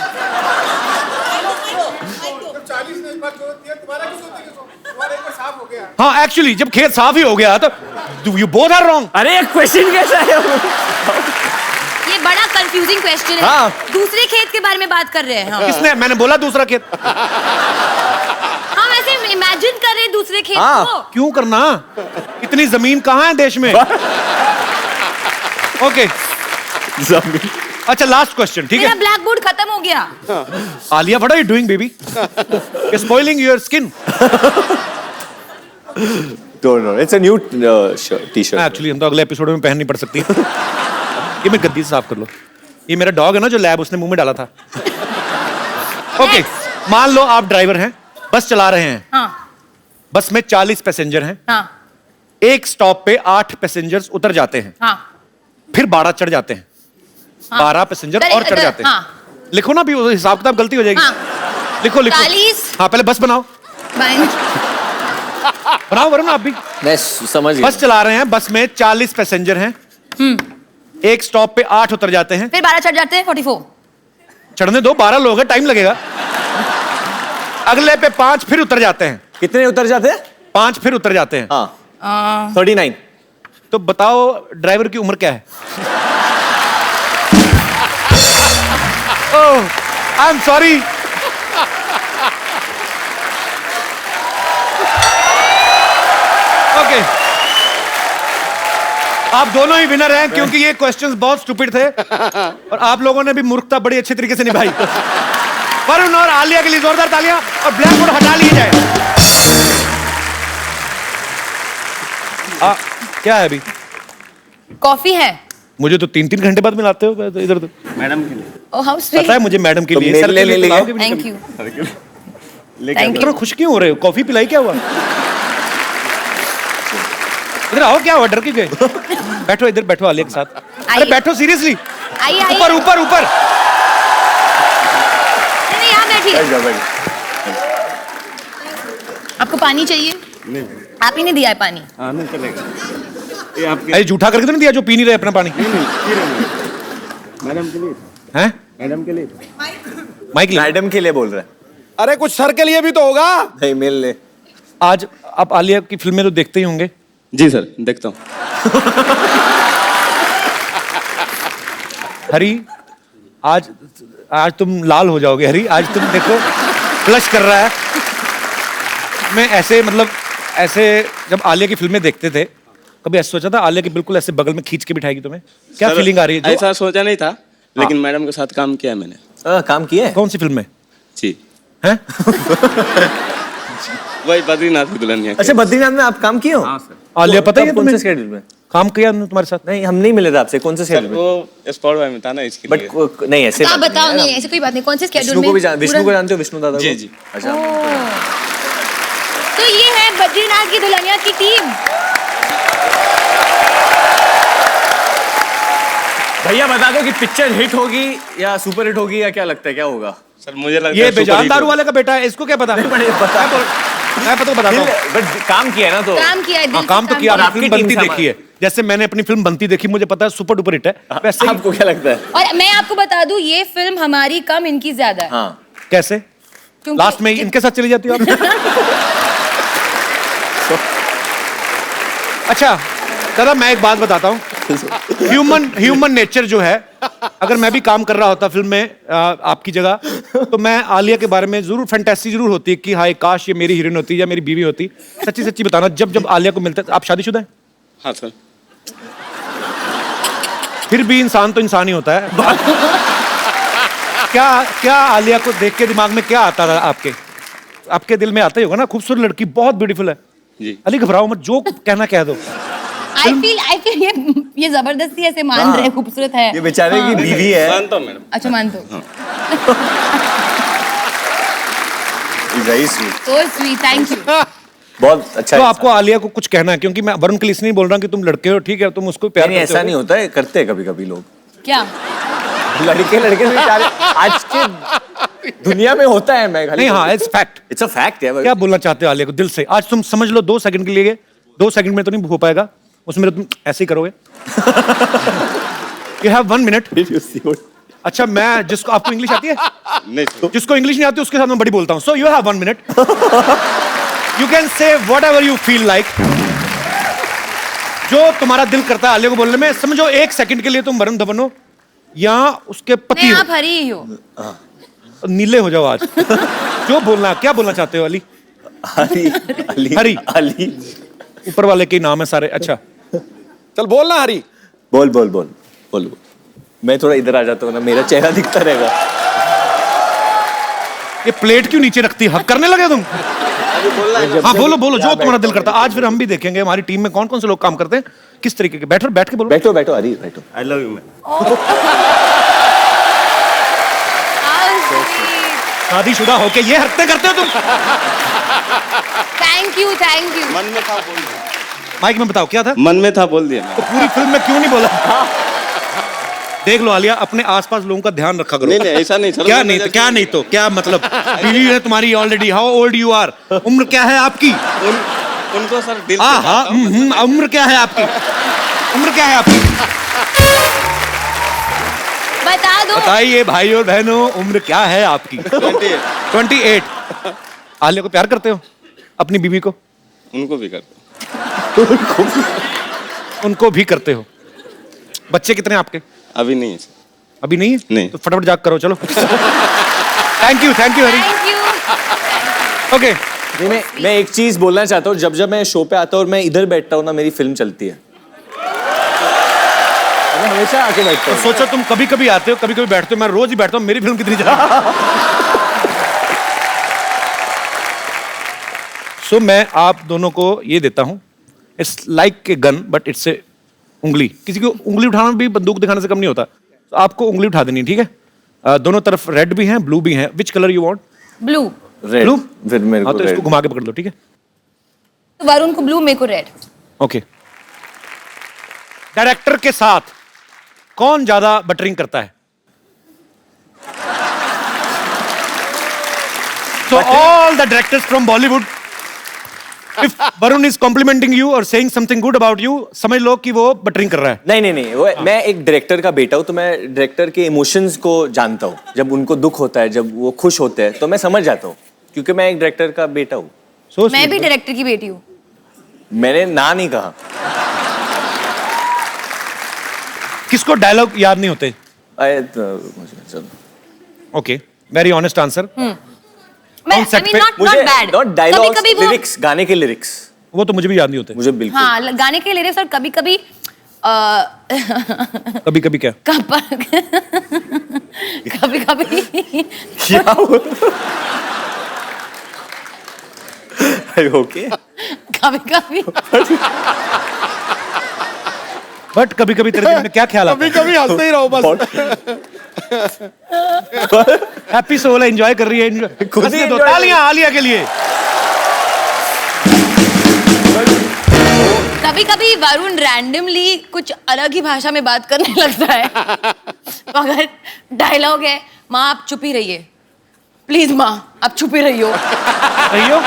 हाँ, एक्चुअली जब खेत साफ ही हो गया तो यू बोथ आर रॉन्ग। अरे एक क्वेश्चन कैसा है वो? ये बड़ा कंफ्यूजिंग क्वेश्चन है। हाँ। दूसरे खेत के बारे में बात कर रहे हैं हम। किसने? मैंने बोला दूसरा खेत। हम ऐसे इमेजिन कर रहे हैं दूसरे खेत हाँ। को। क्यों करना? इतनी जमीन कहाँ है देश में? ओके, अच्छा लास्ट क्वेश्चन, ठीक मेरा है? ब्लैक बोर्ड खत्म हो गया। Alia, what are you doing baby? You spoiling your skin. It's a new t-shirt. Actually हम तो अगले एपिसोड में पहन नहीं पड़ सकती। ये मैं गद्दी से साफ कर लो। ये मेरा डॉग है ना जो लैब, उसने मुंह में डाला था। ओके, मान लो आप ड्राइवर हैं, बस चला रहे हैं। हाँ। बस में 40 पैसेंजर हैं। हाँ। एक स्टॉप पे 8 पैसेंजर्स उतर जाते हैं। हाँ। फिर 12 चढ़ जाते हैं। 12 पैसेंजर और चढ़ जाते हैं। हाँ। लिखो ना, भी हिसाब किताब गलती हो जाएगी। हाँ। लिखो लिखो। 40। हाँ, पहले बस बनाओ। बनाओ वरुण, आप भी। मैं समझ गया। बस चला रहे हैं, बस में 40 पैसेंजर हैं। एक स्टॉप पे 8 उतर जाते हैं। फिर 12 चढ़ जाते हैं, 44। चढ़ने दो, 12 लोग हैं, टाइम लगेगा। अगले पे 5 फिर उतर जाते हैं। कितने उतर जाते हैं? 5 फिर उतर जाते हैं। हाँ। 39। तो बताओ ड्राइवर की उम्र क्या है? ओह, आई एम सॉरी। ओके, आप दोनों ही विनर हैं क्योंकि ये क्वेश्चंस बहुत स्टूपिड थे और आप लोगों ने भी मूर्खता बड़ी अच्छे तरीके से निभाई। वरुण और आलिया के लिए जोरदार तालियां, और ब्लैक बोर्ड हटा लिए जाए। क्या है अभी? कॉफी है। मुझे तो 3-3 घंटे बाद मिलाते हो तो इधर तो। मैडम के लिए। Oh how sweet. पता है मुझे मैडम के तो लिए। मेरे सर लिए के लिए ले पिलाओगे भी नहीं थैंक कभी? यू। लेकर इतना खुश क्यों हो रहे हो? कॉफी पिलाई, क्या हुआ? इधर आओ, क्या हुआ? डर के गए? बैठो इधर, बैठो आलिया के साथ। अरे आइए। बैठो, सीरियसली। आइए आइए। ऊपर ऊपर ऊपर। नहीं, यहाँ बैठिए। बैठ जाओ, बैठ आपको पानी चाहिए? नहीं। आप ही ने दिया है पानी। हाँ, नहीं चलेगा। ये आपके अरे झूठा करके तो नहीं दिया जो पी नहीं रहे अपना पानी? मैडम के लिए। हैं? मैडम के लिए। माइक ले। मैडम के लिए बोल रहा है। अरे कुछ सर के लिए भी तो होगा। नहीं, मिल ले। आज आप आलिया की फिल्में तो देखते ही होंगे। जी सर, देखता हूँ। हरी, आज तुम लाल हो जाओगे। हरी, आज तुम देखो फ्लश कर रहा है। मैं ऐसे, मतलब ऐसे जब आलिया की फिल्में देखते थे, कभी ऐसा सोचा था आलिया की बिल्कुल ऐसे बगल में खींच के बिठाएगी तुम्हें? क्या सर, फीलिंग आ रही है? ऐसा सोचा नहीं था, लेकिन मैडम के साथ काम किया मैंने। काम किया है? कौन सी फिल्म में? जी। हैं? वही बद्रीनाथ की दुल्हनिया। अच्छा, बद्रीनाथ में आप काम किए हो? हाँ सर। आलिया पता ही है कौन तुम्हें? से शेड्यूल में काम किया हमने तुम्हारे साथ? नहीं, हम नहीं मिले थे आपसे। कौन से सर शेड्यूल में? वो स्पॉट बाय में था ना, इसके लिए। बट नहीं, ऐसे आप बताओ। नहीं, ऐसे कोई बात नहीं। कौन से स्केड्यूल विष्णु में? को भी विष्णु को जानते हो? विष्णु दादा को? जी, जी। अच्छा। तो ये है बद्रीनाथ की दुल्हनिया की टीम। भैया बता दो कि पिक्चर हिट होगी या सुपर हिट होगी, या क्या लगता है क्या होगा? सर मुझे लगता है ये सुपर बेजान हिट दारू होगा। वाले का बेटा है, इसको क्या पता? मैं पता बताता हूँ। बट काम किया है ना, तो काम किया है, दिल हाँ, से काम तो किया। और आपने आपकी फिल्म टीम बनती सामान- देखी है, जैसे मैंने अपनी फिल्म बनती देखी, मुझे पता है सुपर डुपर हिट है। वैसे ही- आपको क्या लगता है? और मैं आपको बता दूं, ये फिल्म हमारी कम, इनकी ज्यादा है। हाँ। कैसे? क्योंकि- लास्ट में इनके साथ चली जाती हो आप? अच्छा दादा, मैं एक बात बताता हूँ। ह्यूमन नेचर जो है, अगर मैं भी काम कर रहा होता फिल्म में आपकी जगह, तो मैं आलिया के बारे में जरूर फैंटेसी जरूर होती है कि हाय काश ये मेरी हीरोइन होती या मेरी बीवी होती। सच्ची सच्ची बताना, जब जब आलिया को मिलता है। आप शादीशुदा हैं? हाँ सर। फिर भी इंसान तो इंसान ही होता है। क्या क्या आलिया को देख के दिमाग में क्या आता था आपके दिल में आता ही होगा ना, खूबसूरत लड़की, बहुत ब्यूटीफुल है। जी। अली घबराओ मत, जो कहना कह दो। आई फील ये जबरदस्ती ऐसे मान रहे हैं, खूबसूरत है। ये बेचारे की बीवी है। मानता हूँ मैडम। अच्छा, मानते हो? Very sweet, So sweet, thank you. बहुत अच्छा तो है। आपको आलिया को कुछ कहना है, क्योंकि मैं वरुण के लिए इसलिए नहीं बोल रहा हूँ कि तुम लड़के हो, ठीक है, तुम उसको प्यार नहीं, करते ऐसा हो। नहीं होता है, करते हैं कभी कभी लोग, क्या? लड़के से प्यार आज के दुनिया में होता है। मैं नहीं, हाँ, it's fact. It's a fact है। क्या बोलना चाहते हो आलिया को दिल से? आज तुम समझ लो 2 सेकंड के लिए, 2 सेकंड में तो नहीं हो पाएगा, उसमें तुम ऐसे ही करोगे। You have 1 minute. अच्छा, मैं जिसको, आपको इंग्लिश आती है? नहीं, जिसको इंग्लिश नहीं आती उसके साथ मैं बड़ी बोलता हूँ। So you have 1 minute, you can say what ever you feel like, जो तुम्हारा दिल करता है आलिया को बोलने में। समझो 1 सेकंड के लिए तुम वरुण धवन हो या उसके पति नहीं, हो, आप हरी ही हो। नीले हो जाओ आज। जो बोलना, क्या बोलना चाहते हो अली? हरी। अली, ऊपर वाले के नाम है सारे। अच्छा, चल बोलना हरी। बोल बोल बोल बोल। मैं थोड़ा इधर आ जाता हूँ ना, मेरा चेहरा दिखता रहेगा। ये प्लेट क्यों नीचे रखती है? हक करने लगे तुम? हाँ, बोलो बोलो, जो तुम्हारा दिल करता है। आज फिर हम भी देखेंगे हमारी टीम में कौन कौन से लोग काम करते हैं, किस तरीके के। बैठ के बोलो। बैठो बैठो हरी, बैठो। I love you man. शादीशुदा होके ये हरकतें करते हो तुम? Thank you, thank you. मन में था बोल दिया, माइक में बताओ क्या था? मन में था बोल दिया। तो पूरी फिल्म में क्यों नहीं बोला? देख लो आलिया, अपने आसपास लोगों का ध्यान रखा करो। नहीं नहीं, ऐसा नहीं। क्या नहीं तो क्या, नहीं तो क्या मतलब? बीवी है तुम्हारी already. How old you are? उम्र क्या है आपकी? उनको सर दिल हाँ हाँ, उम्र क्या है आपकी? उम्र क्या है आपकी? बता दो। बताइए भाई और बहनों, उम्र क्या है आपकी? 28। आलिया को प्यार करते हो? अपनी बीवी को? उनको भी करते। उनको भी करते हो? बच्चे कितने आपके? अभी नहीं है सर। अभी नहीं है? नहीं। तो फटाफट जाग करो, चलो। Thank you Hari. Thank you. Okay, मैं एक चीज बोलना चाहता हूँ। जब जब मैं शो पे आता हूँ और मैं इधर बैठता हूँ ना, मेरी फिल्म चलती है। मैं हमेशा आके बैठता हूँ। सोचो, तुम कभी कभी आते हो, कभी कभी बैठते हो, मैं रोज ही बैठता हूँ, मेरी फिल्म कितनी सो मैं आप दोनों को ये देता हूँ, it's like a gun but it's a उंगली। किसी को उंगली उठाना भी बंदूक दिखाने से कम नहीं होता। तो आपको उंगली उठा देनी है, ठीक है? दोनों तरफ रेड भी हैं, ब्लू भी हैं। Which colour you want? Blue. Red. Blue? फिर मेरे हाँ, को तो इसको रेड। घुमा के पकड़ लो, ठीक है? वरुण को ब्लू, मेरे को रेड। ओके। डायरेक्टर के साथ कौन ज्यादा बटरिंग करता है? So all the directors from Bollywood, if Varun is complimenting you or saying something good about you, समझ लो कि वो बटरिंग कर रहा है। नहीं नहीं नहीं, वो मैं एक डायरेक्टर का बेटा हूँ, तो मैं डायरेक्टर के इमोशंस को जानता हूँ। जब उनको दुख होता है, जब वो खुश होते हैं, तो मैं समझ जाता हूँ, क्योंकि मैं एक डायरेक्टर का बेटा हूँ। So मैं sweet. भी डायरेक्टर की बेटी हूँ। मैंने ना नहीं कहा। किसको डायलॉग याद नहीं होते? चलो, ओके, वेरी ऑनेस्ट आंसर। मैं On set पे नॉट बैड। नॉट डायलॉग, कभी वो लिरिक्स, गाने के लिरिक्स वो तो मुझे भी याद नहीं होते। मुझे बिल्कुल। हाँ, गाने के लिरिक्स। और कभी कभी कभी कभी क्या? कभी कभी क्या ओके, कभी कभी बट कभी कभी तेरे दिल में क्या ख्याल आता है? कभी हंसते ही रहो बस। हैप्पी सोल है, एंजॉय कर रही है। खुद ही हंसने दो, enjoy कर तालियां आलिया के लिए। कभी कभी वरुण रैंडमली कुछ अलग ही भाषा में बात करने लगता है। तो अगर डायलॉग है, माँ आप चुप ही रहिए, प्लीज माँ आप चुप ही रहियो। रहियो।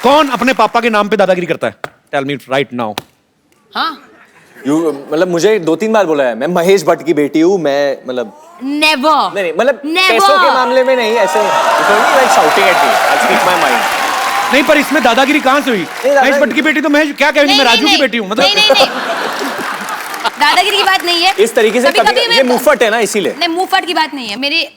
कौन अपने पापा के नाम पे दादागिरी करता है? Tell me right now. हाँ, मतलब मुझे 2-3 बार बोला है, मैं महेश भट्ट की बेटी हूँ, मैं मतलब नेवर। नहीं मतलब Never. पैसों के मामले में नहीं, ऐसे like shouting at me, I speak my mind. नहीं, पर इसमें दादागिरी कहाँ से हुई? महेश भट्ट की बेटी तो महेश, क्या कहेंगे, मैं राजू की बेटी हूँ, मतलब नहीं दादागिरी की बात नहीं है। इस तरीके से कभी ये मुंहफट है ना, इसीलिए। नहीं, मुंहफट की बात नहीं है। मेरे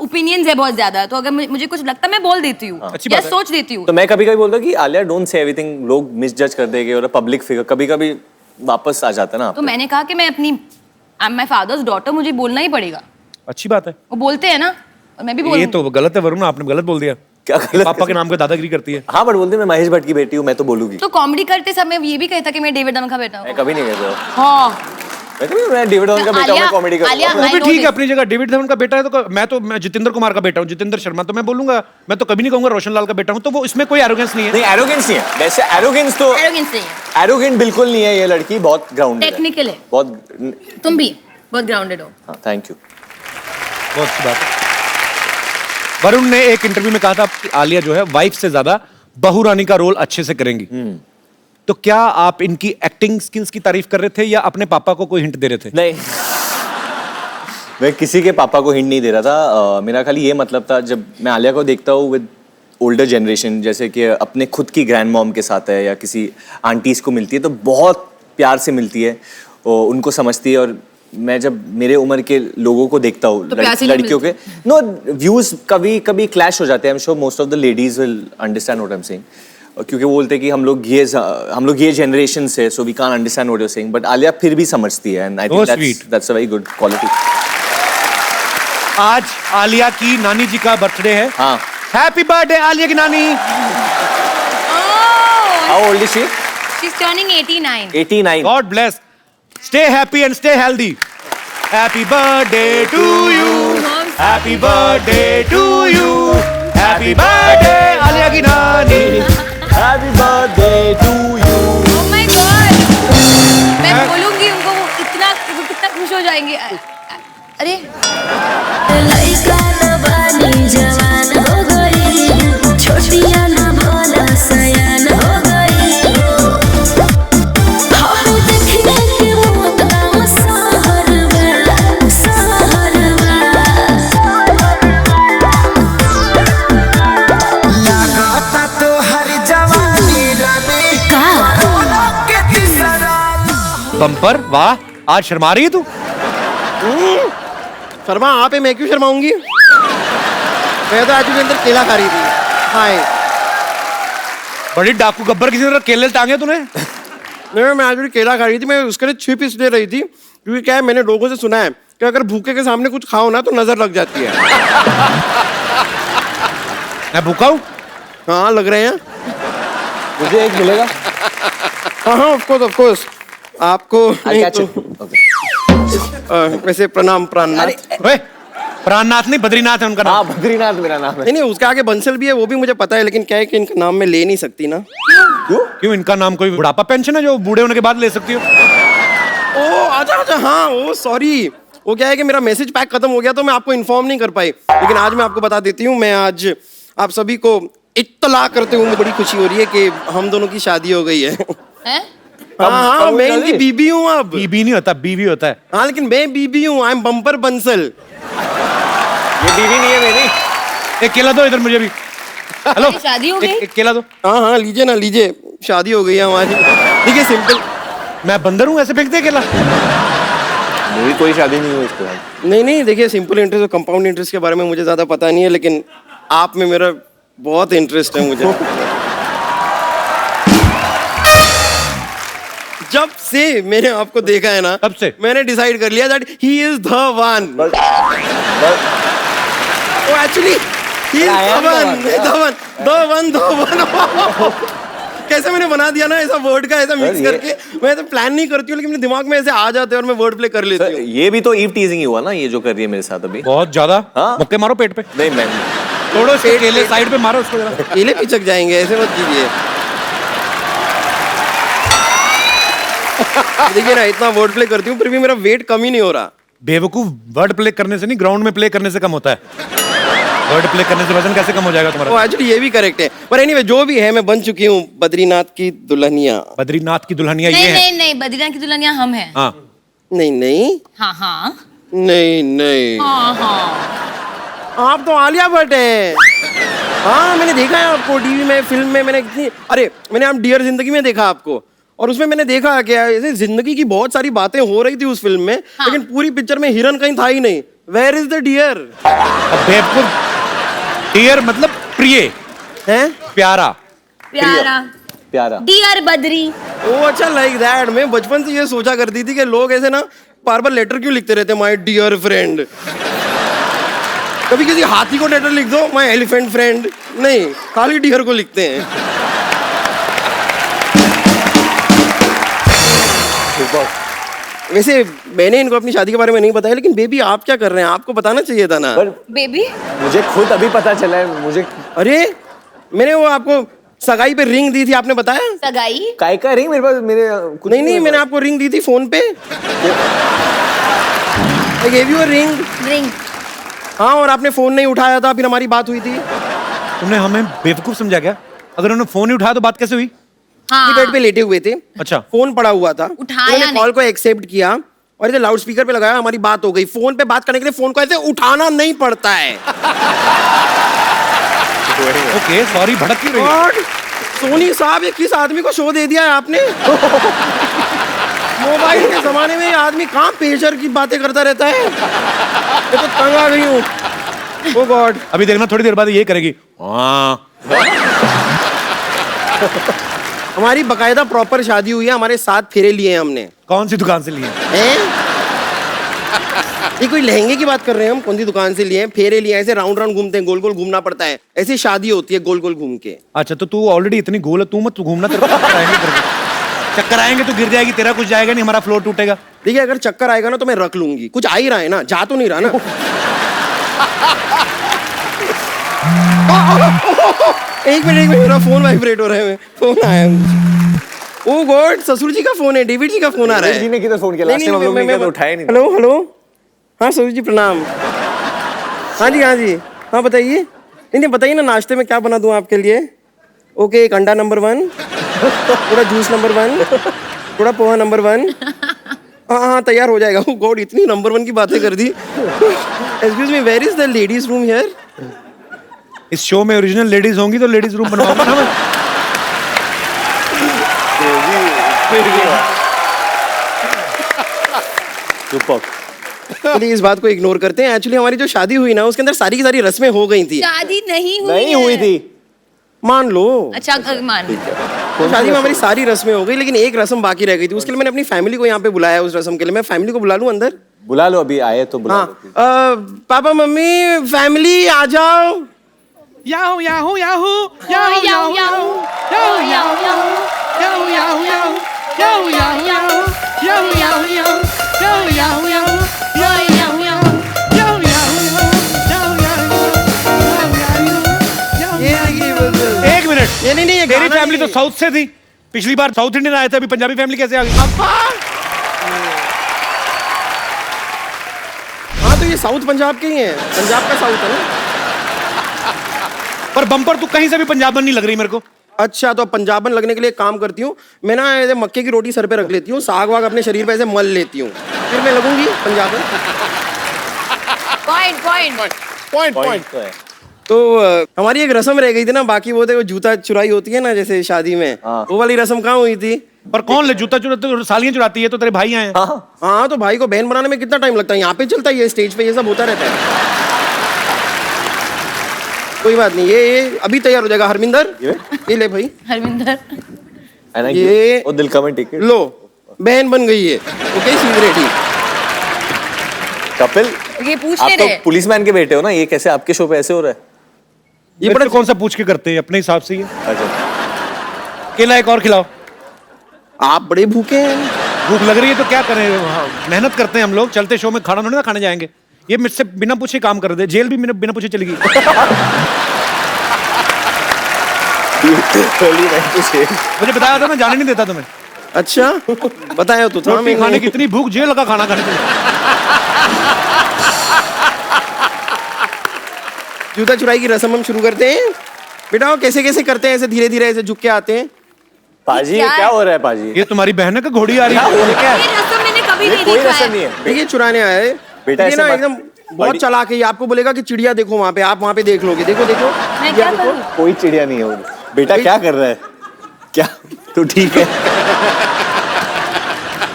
ओपिनियंस है बहुत ज्यादा, तो अगर मुझे कुछ लगता है मैं बोल देती हूँ अच्छी या बात है। सोच देती हूँ। तो मैं कभी कभी बोलता हूँ कि आलिया डोंट से एवरीथिंग, लोग मिसजज कर देंगे, और पब्लिक फिगर कभी कभी वापस आ जाता है ना। तो मैंने कहा कि मैं अपनी I am my father's daughter, मुझे बोलना ही पड़ेगा। अच्छी बात है। वो बोलते हैं ना, और मैं भी ये बोलूंगी। तो गलत है वरुण, आपने गलत बोल दिया। क्या गलत? पापा के नाम पे दादागिरी करती है। हाँ, बट बोलते मैं महेश भट्ट की बेटी हूँ, मैं तो बोलूंगी। तो कॉमेडी करते समय ये भी कहता कि मैं डेविड दम का बेटा हूँ। मैं कभी नहीं कहता। हाँ, मैं डेविड धवन का बेटा हूं, मैं कॉमेडी आलिया, करूंगा। वो भी I know ठीक है this. अपनी जगह। डेविड धवन का बेटा है तो मैं जितेंद्र कुमार का बेटा हूँ, जितेंद्र शर्मा, तो मैं बोलूंगा, मैं तो कभी नहीं कहूंगा रोशन लाल का बेटा हूँ, तो वो इसमें कोई एरोगेंस नहीं है। नहीं एरोगेंस नहीं है, वैसे एरोगेंस तो Arrogance नहीं है, एरोगेंट बिल्कुल नहीं है ये लड़की, बहुत ग्राउंडेड है, टेक्निकल है। बहुत। तुम भी बहुत ग्राउंडेड हो। हाँ थैंक यू। बहुत अच्छी बात है। वरुण ने एक इंटरव्यू में कहा था कि आलिया जो है वाइफ से ज्यादा बहू रानी का रोल अच्छे से करेंगी। तो क्या आप इनकी एक्टिंग स्किल्स की तारीफ कर रहे थे या अपने पापा को कोई हिंट दे रहे थे? नहीं मैं किसी के पापा को हिंट नहीं दे रहा था। मेरा खाली ये मतलब था, जब मैं आलिया को देखता हूँ विद ओल्डर जनरेशन, जैसे कि अपने खुद की ग्रैंड मॉम के साथ है या किसी आंटीज को मिलती है तो बहुत प्यार से मिलती है, उनको समझती है। और मैं जब मेरे उम्र के लोगों को देखता हूँ, तो प्यार से नहीं लड़कियों के नो व्यूज कभी कभी क्लैश हो जाते हैं। I am sure most of the ladies will understand what I am saying, क्योंकि वो बोलते हैं कि हम लोग ये जनरेशन से, so we can't understand what you are saying, but Alia फिर भी समझती है and I think that's a very good quality. आज आलिया की नानी जी का बर्थडे है। हाँ, हैप्पी बर्थडे आलिया की नानी। How old is she? She's turning 89. 89। God bless, stay happy and stay healthy. Happy birthday to you, happy birthday to you, happy birthday Alia की नानी, happy birthday to you. Oh my God! मैं बोलूंगी उनको, वो कितना खुश हो जाएंगे। अरे लइका न बानी जवान हो गई, छोटिया न भोला सयान हो गई। हम देखने के मौत गाँव सहरवा, सहरवा। लगाता तो हर जवानी रानी कोरोना के तीसरा बम्पर। वाह, आज शर्मा रही है तू। शर्मा आप है, मैं क्यों शर्माऊंगी? मैं तो आज के अंदर केला खा रही थी। हाय, बड़ी डाकू गब्बर, किसी ने केले टांगे तूने? नहीं मैं आज भी केला खा रही थी। मैं उसके लिए छिप इसलिए रही थी क्योंकि क्या है, मैंने लोगों से सुना है कि अगर भूखे के सामने कुछ खाओ ना तो नजर लग जाती है। मैं भूखा हूँ? हाँ लग रहे हैं। मुझे एक मिलेगा? हाँ हाँ ऑफ कोर्स आपको नहीं तो वैसे प्रणाम प्राणनाथ। ओए, प्राणनाथ नहीं, बद्रीनाथ है उनका नाम। हाँ बद्रीनाथ मेरा नाम है। नहीं उसके आगे बंसल भी है, वो भी मुझे पता है, लेकिन क्या है कि इनका नाम मैं ले नहीं सकती ना। क्यों? इनका नाम कोई बुढ़ापा पेंशन है जो बूढ़े होने के बाद ले सकती हो? ओ अच्छा हाँ, ओ सॉरी। वो क्या है कि मेरा मैसेज पैक खत्म हो गया तो मैं आपको इन्फॉर्म नहीं कर पाई, लेकिन आज मैं आपको बता देती हूँ। मैं आज आप सभी को इत्तला करते हुए मुझे बड़ी खुशी हो रही है कि हम दोनों की शादी हो गई है। हैं? हाँ मैं इनकी बीबी हूँ अब। बीबी नहीं होता, बीवी होता है। हाँ लेकिन मैं बीबी हूँ, आई एम बम्पर बंसल। ये बीवी नहीं है मेरी। एक केला दो इधर मुझे भी। हेलो, शादी हो गई? एक केला दो। हाँ लीजिए ना, लीजिए, शादी हो गई है हमारी। ठीक है, सिंपल। मैं बंदर हूँ, ऐसे फेंकते केला? मेरी कोई शादी नहीं हुई इसके बाद। नहीं देखिए, सिंपल इंटरेस्ट और कंपाउंड इंटरेस्ट के बारे में मुझे ज्यादा पता नहीं है, लेकिन आप में मेरा बहुत इंटरेस्ट है मुझे। जब से मैंने आपको देखा है ना, तब से मैंने डिसाइड कर लिया that he is the one. Oh actually he is the one. कैसे मैंने बना दिया ना ऐसा वर्ड का, ऐसा मिक्स करके। मैं तो प्लान नहीं करती हूँ, लेकिन मेरे दिमाग में ऐसे आ जाते हैं और मैं वर्ड प्ले कर लेती हूँ। ये भी तो ईव टीजिंग ही हुआ ना, ये जो कर रही है मेरे साथ अभी। बहुत ज्यादा। हाँ? मुक्के मारो पेट पे। नहीं मैं तोड़ो इसके केले, साइड पे मारो उसको जरा। केले पिचक जाएंगे, ऐसे मत कीजिए। देखिए ना, इतना वर्ड प्ले करती हूँ फिर भी मेरा वेट कम ही नहीं हो रहा। बेवकूफ, वर्ड प्ले करने से नहीं, ग्राउंड में प्ले करने से कम होता है। वर्ड प्ले करने से वजन कैसे कम हो जाएगा तुम्हारा? वो एक्चुअली ये भी करेक्ट है, पर एनीवे जो भी है, मैं बन चुकी हूँ बद्रीनाथ की दुल्हनिया। बद्रीनाथ की दुल्हनिया ये नहीं है? नहीं नहीं, बद्रीनाथ की दुल्हनिया हम हैं। हाँ नहीं हाँ हाँ नहीं हाँ हाँ। आप तो आलिया भट्ट हैं। हाँ मैंने देखा है आपको टीवी में, फिल्म में। मैंने इतनी, अरे मैंने आप डियर जिंदगी में देखा आपको, और उसमें मैंने देखा कि ऐसे जिंदगी की बहुत सारी बातें हो रही थी उस फिल्म में। हाँ। लेकिन पूरी पिक्चर में हिरन कहीं था ही नहीं। Where is the dear? बेवकूफ, डियर मतलब प्रिय हैं? प्यारा प्यारा। डियर बद्री। ओ अच्छा, लाइक दैट। मैं बचपन से ये सोचा करती थी कि लोग ऐसे ना बार बार लेटर क्यों लिखते रहते, माय डियर फ्रेंड। कभी किसी हाथी को लेटर लिख दो, माय एलिफेंट फ्रेंड। नहीं, खाली डियर को लिखते हैं। वैसे मैंने इनको अपनी शादी के बारे में नहीं बताया, लेकिन बेबी आप क्या कर रहे हैं, आपको बताना चाहिए था ना। बेबी मुझे खुद अभी पता चला है मुझे। अरे मैंने वो आपको सगाई पे रिंग दी थी, आपने बताया? सगाई काय का रिंग मेरे पास मेरे कुछ नहीं मैंने आपको रिंग दी थी फोन पे। I gave you a ring। Ring हाँ, और आपने फोन नहीं उठाया था, फिर हमारी बात हुई थी। तुमने हमें बेवकूफ समझा क्या? अगर उन्होंने फोन नहीं उठाया तो बात कैसे हुई? हाँ बेड पे लेटे हुए थे, अच्छा। फोन पड़ा हुआ था, उठाया उन्होंने नहीं। कॉल को एक्सेप्ट किया और इसे लाउड स्पीकर पे लगाया, हमारी बात हो गई। फोन पे बात करने के लिए फोन को ऐसे उठाना नहीं पड़ता है। ओके सॉरी, भड़क क्यों रही हो? और सोनी साहब, ये किस आदमी को शो दे दिया है आपने? मोबाइल के जमाने में ये आदमी कहाँ पेशर की बातें करता रहता है। मैं तो तंग आ गई हूँ। Oh God। अभी देखना थोड़ी देर बाद ये करेगी हाँ। हमारी बकायदा प्रॉपर शादी हुई है, हमारे 7 फेरे लिए हैं हमने। कौन सी दुकान से लिए? हैं? ये कोई लहंगे की बात कर रहे हैं हम? कौन सी दुकान से लिए हैं? फेरे लिए हैं, ऐसे राउंड राउंड घूमते हैं, गोल गोल घूमना पड़ता है, ऐसी शादी होती है गोल गोल घूम के। अच्छा तो तू ऑलरेडी इतनी गोल है, तू मत घूमना, तेरे को चक्कर आएंगे तेरे को। चक्कर आएंगे तो गिर जाएगी, तेरा कुछ जाएगा नहीं, हमारा फ्लोर टूटेगा। देखिए अगर चक्कर आएगा ना तो मैं रख लूंगी, कुछ आ ही रहा है ना, जा तो नहीं रहा ना। एक मिनट मेरा फोन वाइब्रेट हो रहा है, फोन आया है। ओ गॉड, ससुर जी का फोन है, डेविड जी का फोन आ रहा है। जी ने किधर फोन किया? लास्ट टाइम हम लोग ने किया तो उठाया नहीं। हेलो हेलो, हाँ ससुर जी प्रणाम। हाँ जी हाँ जी, हाँ बताइए। नहीं बताइए ना, नाश्ते में क्या बना दूं आपके लिए? ओके, एक अंडा नंबर 1, थोड़ा जूस नंबर 1, थोड़ा पोहा नंबर 1। हाँ तैयार हो जाएगा। ओह गॉड, इतनी नंबर 1 की बातें कर दी। Excuse me, where is the ladies room here? इस शो में ओरिजिनल लेडीज होंगी तो लेडीज रूम बनवाऊंगा ना मैं। चलिए इस बात को इग्नोर करते हैं। एक्चुअली हमारी जो शादी हुई ना, उसके अंदर सारी की सारी रस्में हो गई थी। शादी नहीं हुई नहीं हुई थी, मान लो। अच्छा मान तो शादी में हमारी सारी रस्में हो गई, लेकिन एक रस्म बाकी रह गई थी। उसके लिए मैंने अपनी फैमिली को यहाँ पे बुलाया। उस रस्म के लिए मैं फैमिली को बुला लूं अंदर? बुला लो, अभी आए तो बुला हाँ लो। पापा मम्मी फैमिली आ जाओ। Yahoo Yahoo Yahoo Yahoo Yahoo Yahoo Yahoo Yahoo Yahoo Yahoo Yahoo Yahoo Yahoo Yahoo Yahoo Yahoo Yahoo Yahoo एक मिनट, नहीं ये तेरी गाना फैमिली तो नहीं। साउथ से थी, पिछली बार साउथ इंडियन आए थे, अभी पंजाबी फैमिली कैसे आ गई? हाँ तो ये साउथ पंजाब के ही हैं, पंजाब का साउथ है ना। पर बम्पर तू कहीं से भी पंजाबन नहीं लग रही मेरे को। अच्छा तो अब पंजाबन लगने के लिए एक काम करती हूँ मैं ना, ऐसे मक्के की रोटी सर पे रख लेती हूँ, साग वाग अपने शरीर पे ऐसे मल लेती हूँ, फिर मैं लगूंगी पंजाबन। पॉइंट तो है। तो हमारी एक रस्म रह गई थी ना बाकी, वो थे वो जूता चुराई होती है ना जैसे शादी में, वो वाली रस्म कहाँ हुई थी? पर कौन ले जूता चुराते? सालियां चुराती है तो तेरे भाई आए हैं। हाँ तो भाई को बहन बनाने में कितना टाइम लगता है? यहाँ पे चलता है, ये स्टेज पे ये सब होता रहता है। कोई बात नहीं, ये अभी तैयार हो जाएगा। हरमिंदर ये ले भाई, हरमिंदर ये वो दिल का में टिकट लो, बहन बन गई है। Okay she is ready. Kapil, ये पूछ आप नहीं तो रहे। पुलिसमैन के बेटे हो ना, ये कैसे आपके शो पे ऐसे हो रहा है? ये बड़ा कौन सा पूछ के करते हैं अपने हिसाब से ही। अच्छा, केला एक और खिलाओ। आप बड़े भूखे हैं। भूख लग रही है तो क्या करें, हाँ, मेहनत करते हैं हम लोग। चलते शो में खाना थोड़ी ना खाने जाएंगे। ये मुझसे बिना पूछे काम कर दे, जेल भी बिना पूछे चली गई। मुझे बताया था, मैं जाने नहीं देता तुम्हें। अच्छा बताया तो था रोटी खाने की इतनी भूख, जेल लगा खाना खाने के लिए। जूता चुराई की रस्म हम शुरू करते हैं। बेटा वो कैसे कैसे करते हैं? ऐसे धीरे धीरे ऐसे झुक के आते हैं। पाजी ये क्या क्या है? हो रहा है पाजी? ये तुम्हारी बहन है का घोड़ी आ रही है? ये रस्म मैंने कभी नहीं कोई देखा रस्म है। नहीं है। देखिए चुराने आया है बेटा, ये ऐसे ना मत- एकदम बहुत चालाक है। ये आपको बोलेगा कि चिड़िया देखो वहां पे, आप वहां पे देख लोगे। देखो देखो मैं क्या करूं? कोई चिड़िया नहीं है वो। बेटा क्या कर रहा है? क्या तू ठीक है?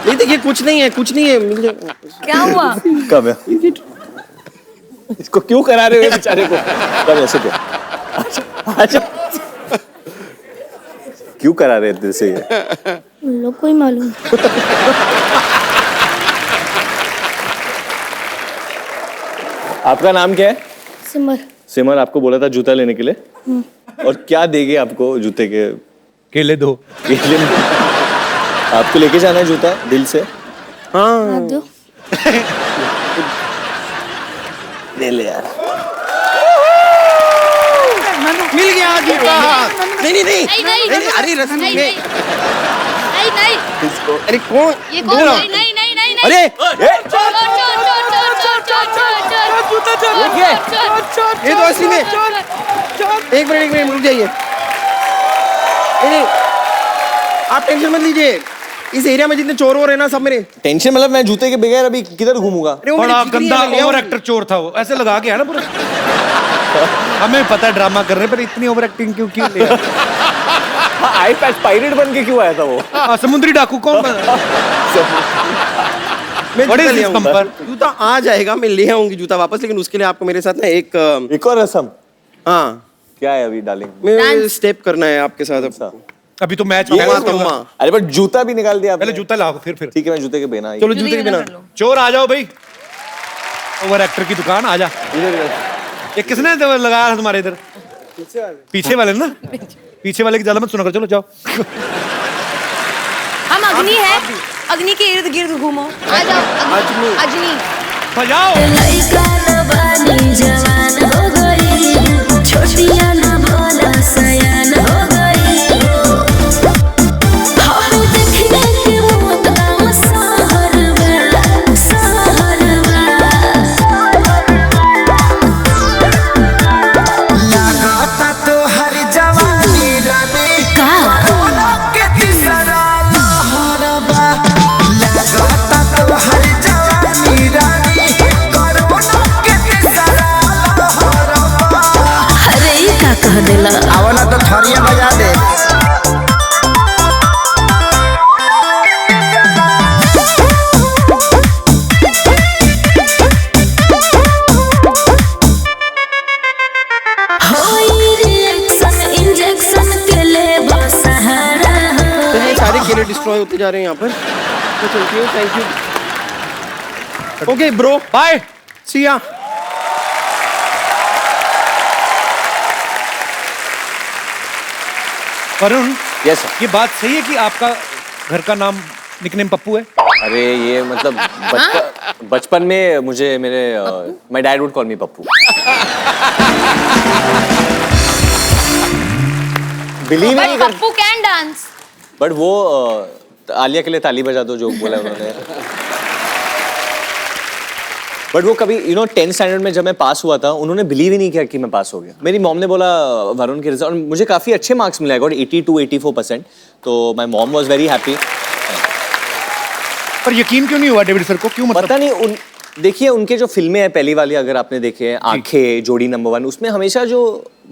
नहीं देखिए कुछ नहीं है, कुछ नहीं है। मिल जाए। क्या हुआ? कब है? इसको क्यों करा रहे हो बेचारे को? कब ऐसे क्या? अच्छा क्यों करा रहे दिल से ये? लोग कोई मालूम। आपका नाम क्या है? सिमर। सिमर आपको बोला था जूता लेने के लिए, और क्या देंगे आपको जूते के? केले दो। आपको लेके जाना है जूता दिल से? हाँ आप दो। ले ले यार। मिल गया जूता। नहीं नहीं नहीं नहीं, नहीं, नहीं, अरे रस्सी नहीं, में नहीं, नहीं, अरे कौन ये कौन? नहीं, नहीं, नहीं, नहीं, नहीं। अरे चोर, चोर, चोर, चोर, चोर, चोर, चोर, चोर, जूता चोर, ये चोर, ये तो असली में एक मिनट रुक जाइए। नहीं नहीं आप टेंशन मत लीजिए, इस एरिया में जितने चोर हो रहे हैं ना सब मेरे। टेंशन मतलब मैं जूते के बगैर अभी किधर घूमूंगा? अरे वो मेरे बड़ा जिगरी गंदा है, मैं ले ओवर आऊंगी। एक्टर चोर था वो, ऐसे लगा के है ना पूरा। हमें पता है ड्रामा कर रहे हैं, पर इतनी ओवर एक्टिंग क्यों ले आई पैच पायरेट बन के क्यों आया था वो? समुद्री डाकू कौन बना? मैं What is जूता ले this आऊंगा। bumper? जूता आ जाएगा, मैं ले आऊंगी जूता वापस, लेकिन उसके लिए आपको मेरे साथ ना एक और रसम हाँ क्या है अभी डार्लिंग? मैं स्टेप करना है आपके साथ अब। अभी तो मैच तम्मा तम्मा। अरे बट जूता भी निकाल दिया आपने। पहले जूता लाओ फिर ठीक है मैं जूते के बिना चलो जूते के बिना। चोर आ जाओ भाई, ओवर एक्टर की दुकान आ जा। ये किसने तो लगाया है तुम्हारे इधर? पीछे वाले ना, पीछे वाले की ज्यादा मत सुना कर, चलो जाओ। हम अग्नि है, अग्नि के इर्द गिर्द घूमो। आ जाओ, अजनी। अजनी। बजाओ। लइका न बानी जवान हो गई, छोटिया न भोला सयान हो गई। हम देखने के मौत का सहर बा, सहर बा। लागता तो हर जवानी रानी का के तीसरा लहरबा। लागता तो हर जवानी रानी कोरोना के तीसरा लहरबा। अरे ई का कह देला? आवला तो थरिया बजा दे। होई रिएक्शन इंजेक्शन के ले सहारा हो। तो ये सारे केले डिस्ट्रॉय होते जा रहे हैं यहाँ पर। तो चलती हूँ, thank you. Okay bro, bye. See ya. Varun, yes sir. ये बात सही है कि आपका घर का नाम निकनेम पप्पू है? अरे ये मतलब बचपन में मुझे मेरे my dad would call me Pappu. Believe नहीं कर, पप्पू कैन डांस। बट वो आलिया के लिए ताली बजा दो जो बोला उन्होंने। बट वो कभी 10th स्टैंडर्ड में जब मैं पास हुआ था उन्होंने बिलीव ही नहीं किया कि मैं पास हो गया। मेरी मॉम ने बोला वरुण के रिजल्ट, और मुझे काफी अच्छे मार्क्स मिले, गॉट 82-84%। तो my mom was very happy. पर यकीन क्यों नहीं हुआ डेविड सर को, क्यों मतलब? पता नहीं देखिए उनके जो फिल्में हैं पहली वाली अगर आपने देखे हैं आंखें, जोड़ी नंबर 1, उसमें हमेशा जो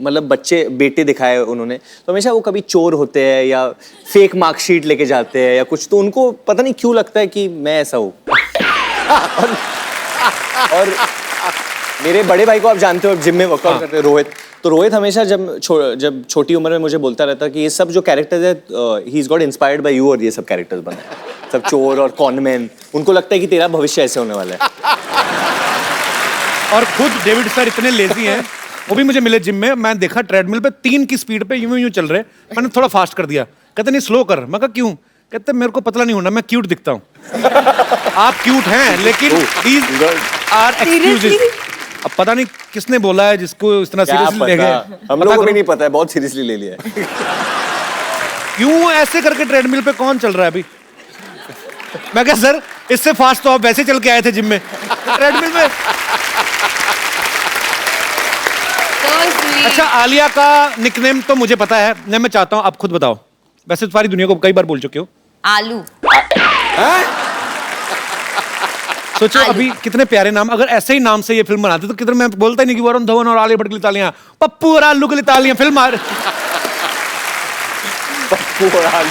मतलब बच्चे बेटे दिखाए उन्होंने, तो हमेशा वो कभी चोर होते हैं या फेक मार्कशीट लेके जाते हैं या कुछ, तो उनको पता नहीं क्यों लगता है कि मैं ऐसा हूँ। और मेरे बड़े भाई को आप जानते हो जिम में वर्कआउट करते हैं, रोहित। तो रोहित हमेशा जब छोटी उम्र में मुझे बोलता रहता कि ये सब जो कैरेक्टर्स है he is got inspired by you, और ये सब कैरेक्टर्स बने सब चोर और कॉनमैन, उनको लगता है कि तेरा भविष्य ऐसे होने वाला है। और खुद डेविड सर इतने लेजी हैं, वो भी मुझे मिले जिम में, मैं देखा ट्रेडमिल पे 3 की स्पीड पे यूं चल रहे, मैंने थोड़ा फास्ट कर दिया, कहते नहीं स्लो कर। मैं कहा क्यों? कहते मेरे को पतला नहीं होना, मैं क्यूट दिखता हूँ। आप क्यूट हैं लेकिन these are excuses। अब पता नहीं किसने बोला है जिसको इस तरह सीरियसली ले गए। हम लोगों को भी नहीं पता है, बहुत सीरियसली ले लिया है। क्यों ऐसे करके ट्रेडमिल पे कौन चल रहा है अभी? मैं क्या सर इससे फास्ट तो आप वैसे चल के आए थे जिम में, ट्रेडमिल में। अच्छा, आलिया का निकनेम तो मुझे पता है, मैं चाहता हूँ आप खुद बताओ। वैसे तो सारी दुनिया को कई बार बोल चुके हो। आलू। सोचो अभी कितने प्यारे नाम, अगर ऐसे ही नाम से ये फिल्म बनाते तो कितने, मैं बोलता ही नहीं कि वरुण धवन और आलिया भट्ट के लिए तालियां, पप्पू और आलू के लिए तालियां, फिल्म आ पप्पू और आलू।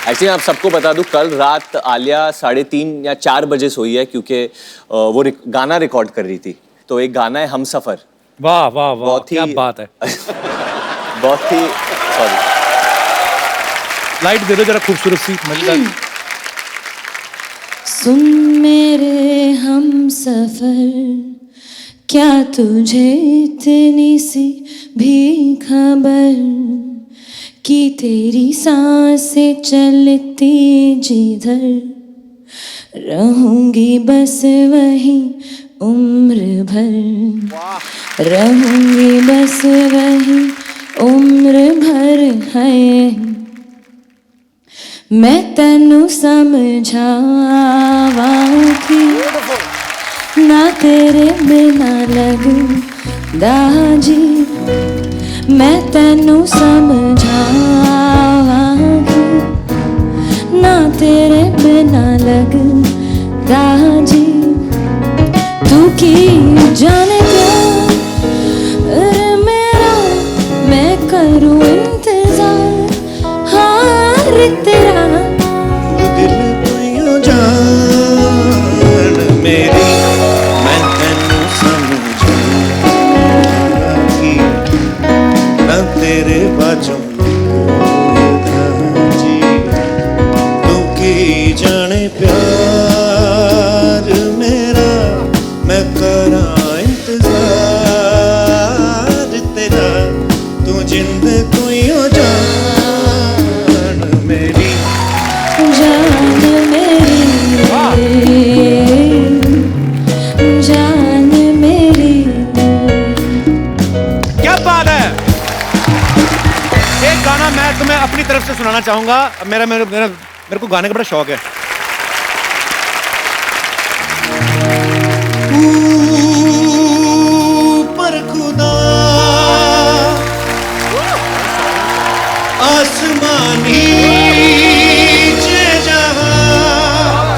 एक्चुअली आप सबको बता दूं, कल रात आलिया 3:30 या 4 बजे सोई है क्योंकि वो गाना रिकॉर्ड कर रही थी। तो एक गाना है हम सफर। वाह वाह वाह, क्या बात है। बहुत ही सॉरी, लाइट दे दो जरा खूबसूरत सी मजेदार। सुन मेरे हम सफर, क्या तुझे इतनी सी भी खबर कि तेरी सांसें चलती जिधर रहूंगी बस वही उम्र भर, रहूंगी बस वही उम्र भर है, मैं तैनू समझावांगी ना तेरे बिना लगदा जी, मैं तैनू समझावांगी ना तेरे बिना लगदा जी, तू की जाने प्यार मेरा, मैं करूँ इंतजार हार तेरा, दिल को जान मेरी, मैं तैनू समझांगी ना तेरे बाजों जी, तू की जाने प्यार मेरा, मैं करा इंतजार तेरा, तू जिंद कोई हो जान मेरी, जान मेरी, जान मेरी। क्या बात है। एक गाना मैं तुम्हें अपनी तरफ से सुनाना चाहूंगा। मेरे को गाने का बड़ा शौक है। पर खुदा आसमानी चे जहां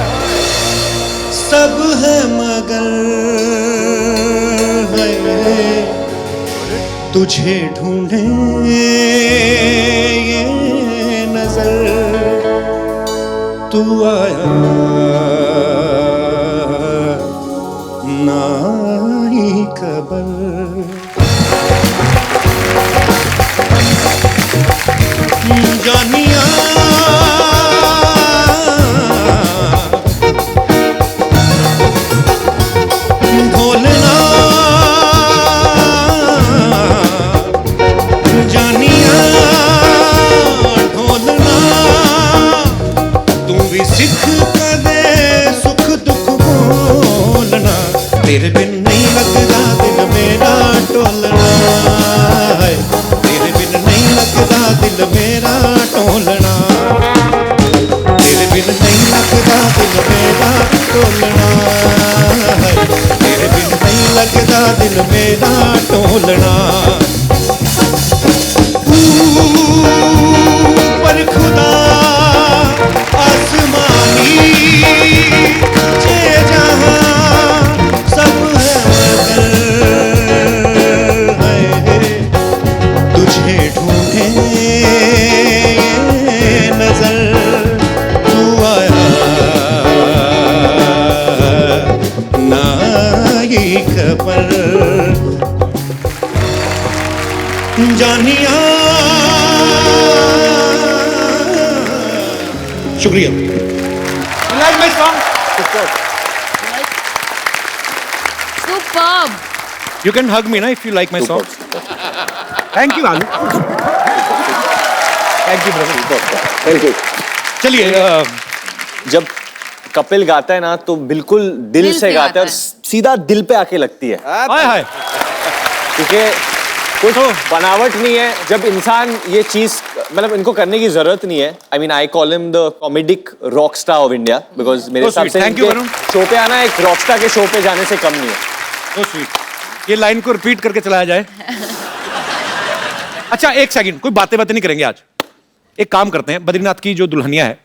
सब है मगर है तुझे ढूंढे ये नजर, तू आया ना ही खबर, जानिया ढोलना, जानिया ढोलना, तू भी सिख कदे सुख दुख बोलना, तेरे बिन नहीं लगदा दिल मेरा टोलना है, तेरे बिन नहीं लगदा दिल मेरा टोलना, तेरे बिन नहीं लगदा दिल मेरा टोलना है, तेरे बिन नहीं लगदा दिल मेरा टोलना, पर खुदा आसमानी चे जहां सब है मगर है तुझे ढूंढे ये नजर, तू आया ना ही खबर, जानिया। शुक्रिया। Like my song. Superb. You can hug me ना if you like my song. Thank you आलू। Thank you brother। Thank you. चलिए जब कपिल गाता है ना तो बिल्कुल दिल से गाता है और सीधा दिल पे आके लगती है, हाय हाय। क्योंकि कुछ बनावट नहीं है। जब इंसान ये चीज मतलब इनको करने की जरूरत नहीं है। I mean I call him the comedic rock star of India because मेरे हिसाब से Thank you, वरुण। शो पे आना एक रॉक स्टार के शो पे जाने से कम नहीं है। So sweet। ये लाइन को रिपीट करके चलाया जाए। अच्छा एक सेकंड, कोई बातें नहीं करेंगे आज। एक काम करते हैं, बद्रीनाथ की जो दुल्हनिया है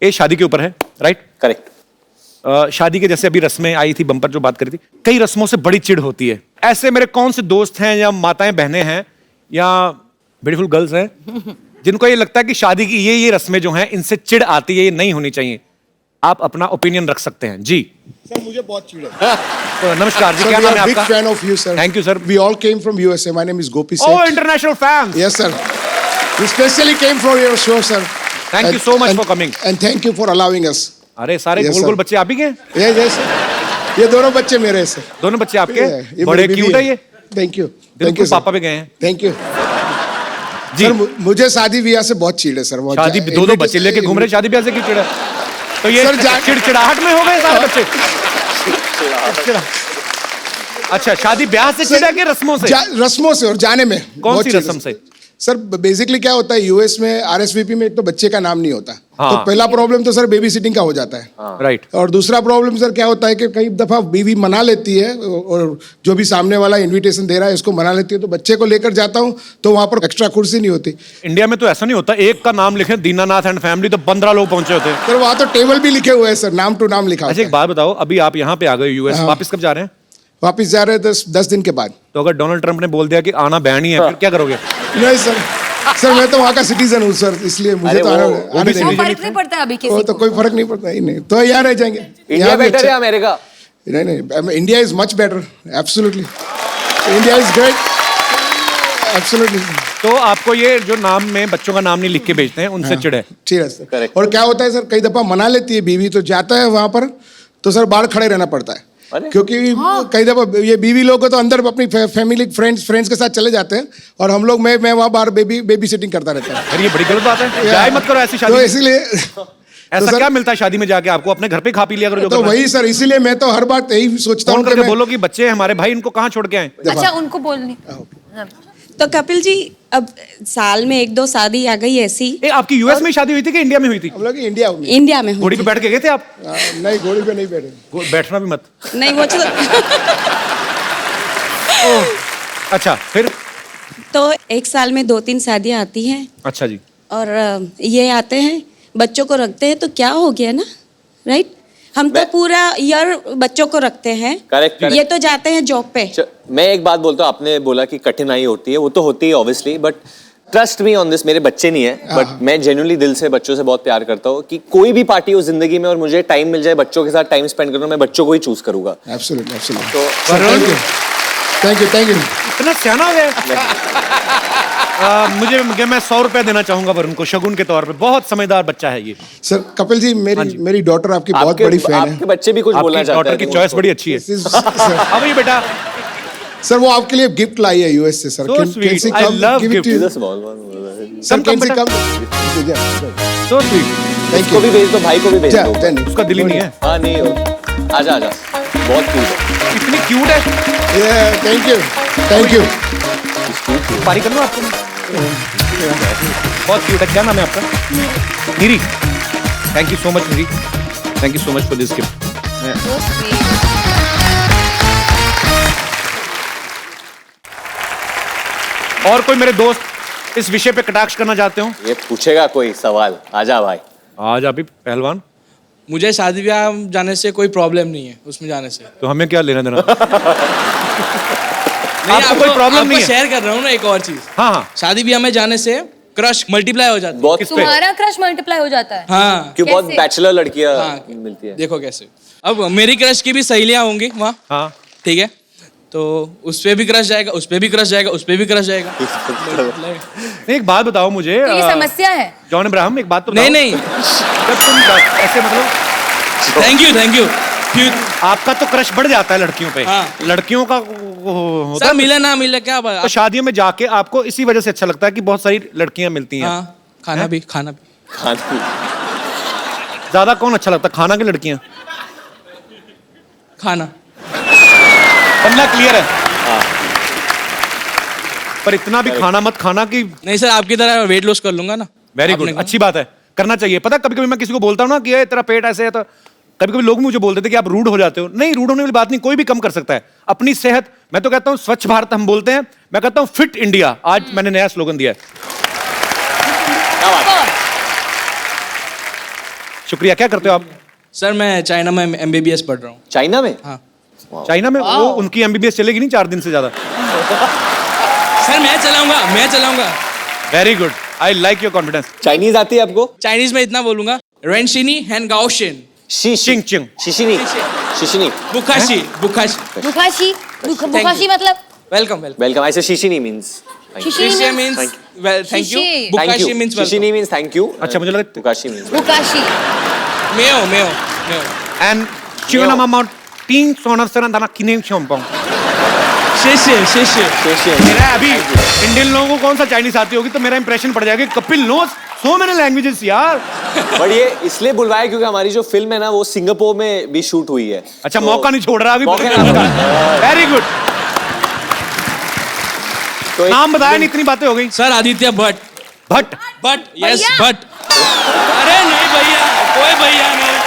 ये शादी के ऊपर है, राइट? करेक्ट। शादी के जैसे अभी रस्में आई थी, बम्पर जो बात करी थी, कई रस्मों से बड़ी चिढ़ होती है। ऐसे मेरे कौन से दोस्त हैं या माताएं बहनें हैं या ब्यूटीफुल गर्ल्स हैं जिनको ये लगता है कि शादी की ये रस्में जो हैं इनसे चिढ़ आती है, ये नहीं होनी चाहिए? आप अपना ओपिनियन रख सकते हैं जी। सर मुझे बहुत चिढ़ है। तो नमस्कार जी, क्या नाम है आपका? Big fan of you sir. Thank you sir. We all came from USA. My name is Gopi Seth. Oh international fan. Yes sir. We specially came for your show sir. Thank you so much for coming. And thank you for allowing us. अरे सारे Yes, गोल गोल sir. बच्चे आप ही के हैं? Yes ये दोनों बच्चे मेरे हैं सर। दोनों बच्चे आपके? ये बड़े मेरी क्यूट बीवी है ये। Thank you. बिल्कुल पापा भी गए हैं। Thank you ji. सर मुझे शादी ब्याह से बहुत चिढ़ है सर। शादी दो बच्चे लेके घूम रहे, शादी ब्याह से क्यों चिढ़ा? तो ये चिड़चिड़ाहट में हो गए सारे बच्चे। अच्छा, शादी ब्याह से चिड़ा के रस्मों से? रस्मों से और जाने में। कौन सी रस्म से? सर बेसिकली क्या होता है यूएस में आरएसवीपी में, एक तो बच्चे का नाम नहीं होता। हाँ। तो पहला प्रॉब्लम तो सर बेबी सिटिंग का हो जाता है। राइट। और दूसरा प्रॉब्लम सर क्या होता है कि कई दफा बीवी मना लेती है, और जो भी सामने वाला इनविटेशन दे रहा है उसको मना लेती है, तो बच्चे को लेकर जाता हूँ तो वहां पर एक्स्ट्रा कुर्सी नहीं होती। इंडिया में तो ऐसा नहीं होता, एक का नाम लिखे दीनानाथ एंड फैमिली तो 15 लोग पहुंचे होते हैं। सर वहां तो टेबल भी लिखे हुए हैं सर, नाम टू नाम लिखा। अच्छा एक बात बताओ, अभी आप यहाँ पे आ गए यूएस, वापस कब जा रहे हैं? वापिस जा रहे हैं 10 दिन के बाद। तो अगर डोनाल्ड ट्रंप ने बोल दिया कि आना बैन ही है, फिर क्या करोगे? नहीं सर मैं तो वहाँ का सिटीजन हूँ सर, इसलिए मुझे तो आने देंगे। फर्क नहीं पड़ता अभी किसी वो तो कोई फर्क नहीं पड़ता ही नहीं, तो यहाँ रह जाएंगे। इंडिया बेटर है अमेरिका? नहीं, India is much better, absolutely. India is great, absolutely. तो आपको ये जो नाम में बच्चों का नाम नहीं लिख के भेजते हैं, उनसे चिढ़े? ठीक है सर। और क्या होता है सर, कई दफा मना लेती है बीवी, तो जाता है वहाँ पर तो सर बाहर खड़े रहना पड़ता है, क्योंकि कई दफा ये बीवी लोग को तो अंदर अपनी फैमिली फ्रेंड्स के साथ चले जाते हैं, और हम लोग मैं वहाँ बाहर बेबी सिटिंग करता रहता है। अरे ये बड़ी गलत बात है, जाए मत करो ऐसी शादी। तो इसीलिए ऐसा क्या मिलता है शादी में जाके आपको? अपने घर पे खा पी लिया करो जो तो वही सर, इसीलिए मैं तो हर बात यही सोचता हूँ कि बोलो कि बच्चे हमारे भाई, इनको कहाँ छोड़ के आए। अच्छा उनको बोलनी। तो कपिल जी अब साल में 1-2 शादी आ गई ऐसी। आपकी यूएस में शादी हुई थी कि इंडिया में हुई थी? हम लोग इंडिया में हुई। घोड़ी पे बैठ के गए थे आप? नहीं, घोड़ी पे नहीं बैठे। बैठना भी मत। नहीं वो अच्छा फिर? तो एक साल में 2-3 शादियां आती हैं। अच्छा जी। और ये आते हैं, बच्चों को रखते हैं, तो क्या हो गया ना, राइट? हम तो पूरा ईयर बच्चों को रखते हैं। करेक्ट। ये तो जाते हैं जॉब पे। मैं एक बात बोलता हूँ, आपने बोला कि कठिनाई होती है, वो तो होती है obviously, but trust me on this, मेरे बच्चे नहीं है बट मैं जेन्युइनली दिल से बच्चों से बहुत प्यार करता हूँ, कि कोई भी पार्टी हो जिंदगी में और मुझे टाइम मिल जाए बच्चों के साथ टाइम स्पेंड करना, मैं बच्चों को ही चूज करूंगा। Absolutely, absolutely. तो थैंक यू। इतना सियाना हो गया। मुझे मैं 100 रुपए देना चाहूंगा वरुण को शगुन के तौर पे, बहुत समझदार बच्चा है ये। सर कपिल जी, मेरी डॉटर आपकी बहुत बड़ी फैन है। आपके बच्चे भी कुछ बोलना चाहते हैं। डॉटर की चॉइस बड़ी अच्छी है। अब ये बेटा सर वो आपके लिए गिफ्ट लाई है यूएस से sir. So sweet. I love gift. Sir can see come? So sweet. इसको भी भेज दो, भाई को भी भेज दो। उसका दिल ही नहीं है। हाँ नहीं हो, आजा बहुत क्यूट है। इतनी क्यूट है। Thank you. पारी कर लो आपको। बहुत क्यूट है। क्या नाम है आपका? Neeri. Thank you so much Neeri, thank you so much for this gift. और कोई मेरे दोस्त इस विषय पे कटाक्ष करना चाहते हो? ये पूछेगा कोई सवाल? आजा भाई। आज अभी पहलवान। मुझे शादी ब्याह जाने से कोई प्रॉब्लम नहीं है, उसमें जाने से। तो हमें क्या लेना देना? नहीं, आपको कोई प्रॉब्लम नहीं है? शेयर कर रहा हूँ ना एक और चीज। हाँ। शादी ब्याह में जाने से क्रश मल्टीप्लाई हो जाता है। बहुत तुम्हारा क्रश मल्टीप्लाई हो जाता है? हाँ। क्यों? बहुत बैचलर लड़कियां मिलती है। देखो कैसे, अब मेरी क्रश की भी सहेलियां होंगी वहाँ। हाँ। ठीक है, तो उस पे भी क्रश जाएगा, उस पे भी क्रश जाएगा, उस पे भी क्रश जाएगा। एक बात बताओ मुझे। तो ये समस्या है जॉन इब्राहिम, एक बात तो नहीं जब तुम ऐसे मतलब थैंक यू आपका तो क्रश बढ़ जाता है लड़कियों पे। हाँ। लड़कियों का होता है, मिले ना मिले क्या बात। तो शादियों में जाके आपको इसी वजह से अच्छा लगता है कि बहुत सारी लड़कियां मिलती हैं। हाँ, खाना भी ज्यादा कौन अच्छा लगता है, खाना की लड़कियां? खाना। पन्ना क्लियर है। पर इतना भी खाना मत खाना कि नहीं सर, आपकी तरह वेट लॉस कर लूंगा ना। वेरी गुड, अच्छी बात है, करना चाहिए। पता कभी कभी मैं किसी को बोलता हूँ ना कि ये तेरा पेट ऐसे है, तो कभी कभी लोग मुझे बोलते थे कि आप रूड हो जाते हो। नहीं, रूड होने वाली बात नहीं, कोई भी कम कर सकता है अपनी सेहत। मैं तो कहता हूँ स्वच्छ भारत हम बोलते हैं, मैं कहता हूँ फिट इंडिया। आज मैंने नया स्लोगन दिया है। शुक्रिया। क्या करते हो आप? सर मैं चाइना में MBBS पढ़ रहा हूँ। चाइना में? हाँ। चाइना में? वो उनकी MBBS चलेगी नहीं 4 दिन से ज्यादा। सर मैं चलाऊंगा। Very good, I like your confidence. Chinese आती है आपको? चाइनीज में इतना बोलूंगा, रेनशिनी हैन गाओशिन चिंग शिशिनी बुखाशी मतलब वेलकम। ऐसे शिशिनी मींस शिशिनी मींस थैंक यू, बुखाशी मींस शिशिनी मींस थैंक यू। अच्छा, मुझे लगा बुकाशी मींस मेयो एंड चिवना मामा तीन सोना सरा दाना किने शोंपो। मेरा अभी इंडियन लोगों को कौन सा चाइनीज आती होगी तो मेरा इंप्रेशन पड़ जाएगा। Kapil knows so many languages यार। बट ये इसलिए बुलवाया क्योंकि हमारी जो फिल्म है ना वो सिंगापुर में भी शूट हुई है। अच्छा, मौका नहीं छोड़ रहा अभी। Very good. तो नाम बताया नहीं, इतनी बातें हो गई। सर आदित्य भट्ट। भट्ट? भट्ट, यस भट्ट। अरे नहीं भैया, कोई भैया नहीं,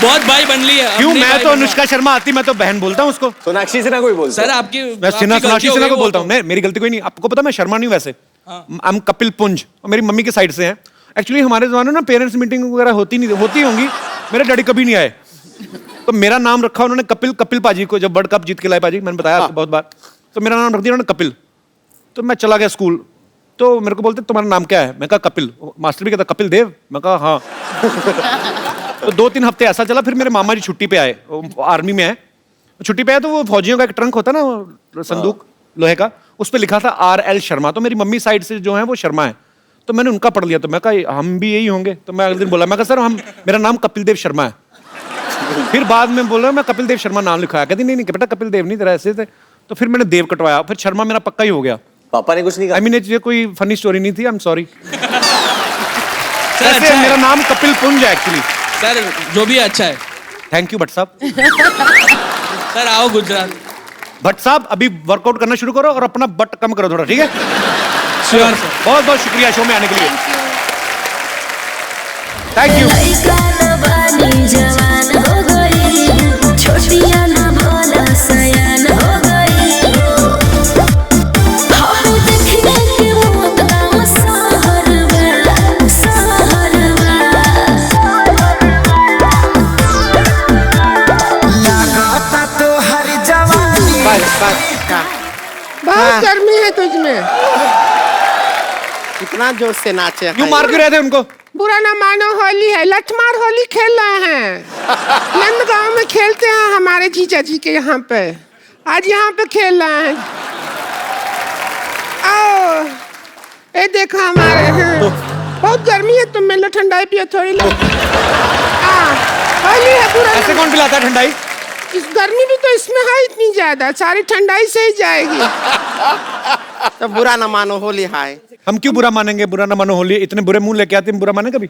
बहुत भाई बन ली है। क्यों? मैं तो अनुष्का शर्मा आती, मैं तो बहन बोलता हूँ उसको। सोनाक्षी सिन्हा कोई बोलता सर आपकी मैं सोनाक्षी सिन्हा को बोलता हूँ। मेरी गलती कोई नहीं। आपको पता मैं शर्मा नहीं हूँ वैसे। हम कपिल पुंज, और मेरी मम्मी के साइड से हैं। एक्चुअली हमारे जमाने में ना पेरेंट्स मीटिंग वगैरह होती होंगी। मेरे डैडी कभी नहीं आए, तो मेरा नाम रखा उन्होंने कपिल पाजी को। जब वर्ल्ड कप जीत के लाए पाजी, मैंने बताया आपको बहुत बार, तो मेरा नाम रख दिया उन्होंने कपिल। तो मैं चला गया स्कूल, तो मेरे को बोलते तुम्हारा नाम क्या है? मैं कहा कपिल। मास्टर भी कहता कपिल देव। मैं कहा हाँ। तो 2-3 हफ्ते ऐसा चला। फिर मेरे मामा जी छुट्टी पे आए, आर्मी में है, छुट्टी पे आए, तो वो फौजियों का एक ट्रंक होता ना, संदूक लोहे का, उस पर लिखा था RL शर्मा। तो मेरी मम्मी साइड से जो है वो शर्मा है, तो मैंने उनका पढ़ लिया। तो मैं कहा हम भी यही होंगे। तो मैं अगले दिन बोला, मैं कहा सर मेरा नाम कपिल देव शर्मा है। फिर बाद में बोला मैं कपिल देव शर्मा नाम लिखवाया। कहती नहीं बेटा कपिल देव नहीं, तेरा ऐसे थे। तो फिर मैंने देव कटवाया, फिर शर्मा मेरा पक्का ही हो गया। पापा ने कुछ नहीं कहा? I mean, ये कोई फनी स्टोरी नहीं थी, आई एम सॉरी। सर अच्छा मेरा नाम कपिल पुंज है एक्चुअली। सर जो भी अच्छा है। थैंक यू भट्ट साहब। सर आओ गुजरात। भट्ट साहब अभी वर्कआउट करना शुरू करो और अपना बट कम करो थोड़ा, ठीक है? Sure sir. बहुत बहुत शुक्रिया शो में आने के लिए। Thank you. लइका न बानी जवान हो गई, छोटिया न भोला सयान हो गई। हम देखने के मौत का सहरवा, सहरवा। लागता तो हर जवानी। बहुत गर्मी है तुझमें। कितना जोर से नाचे क्यों मार क्यों रहे थे उनको? बुरा ना मानो, होली है, लठमार होली खेल रहे हैं। नंदगांव में खेलते हैं हमारे जीजा जी के यहाँ पे। आज यहाँ पे खेल रहे हैं। आओ, ये देखो हमारे हैं। बहुत गर्मी है, तुम में लो ठंडाई पियो थोड़ी लो। होली है, बुरा ऐसे कौन पिलाता है ठंडाई? इस गर्मी भी तो इसमें है इतनी ज्यादा, सारी ठंडाई से ही जाएगी। तो बुरा ना मानो होली है। हम क्यों बुरा मानेंगे? बुरा ना मानो होली। इतने बुरे मुंह लेके आते हैं, बुरा माने कभी?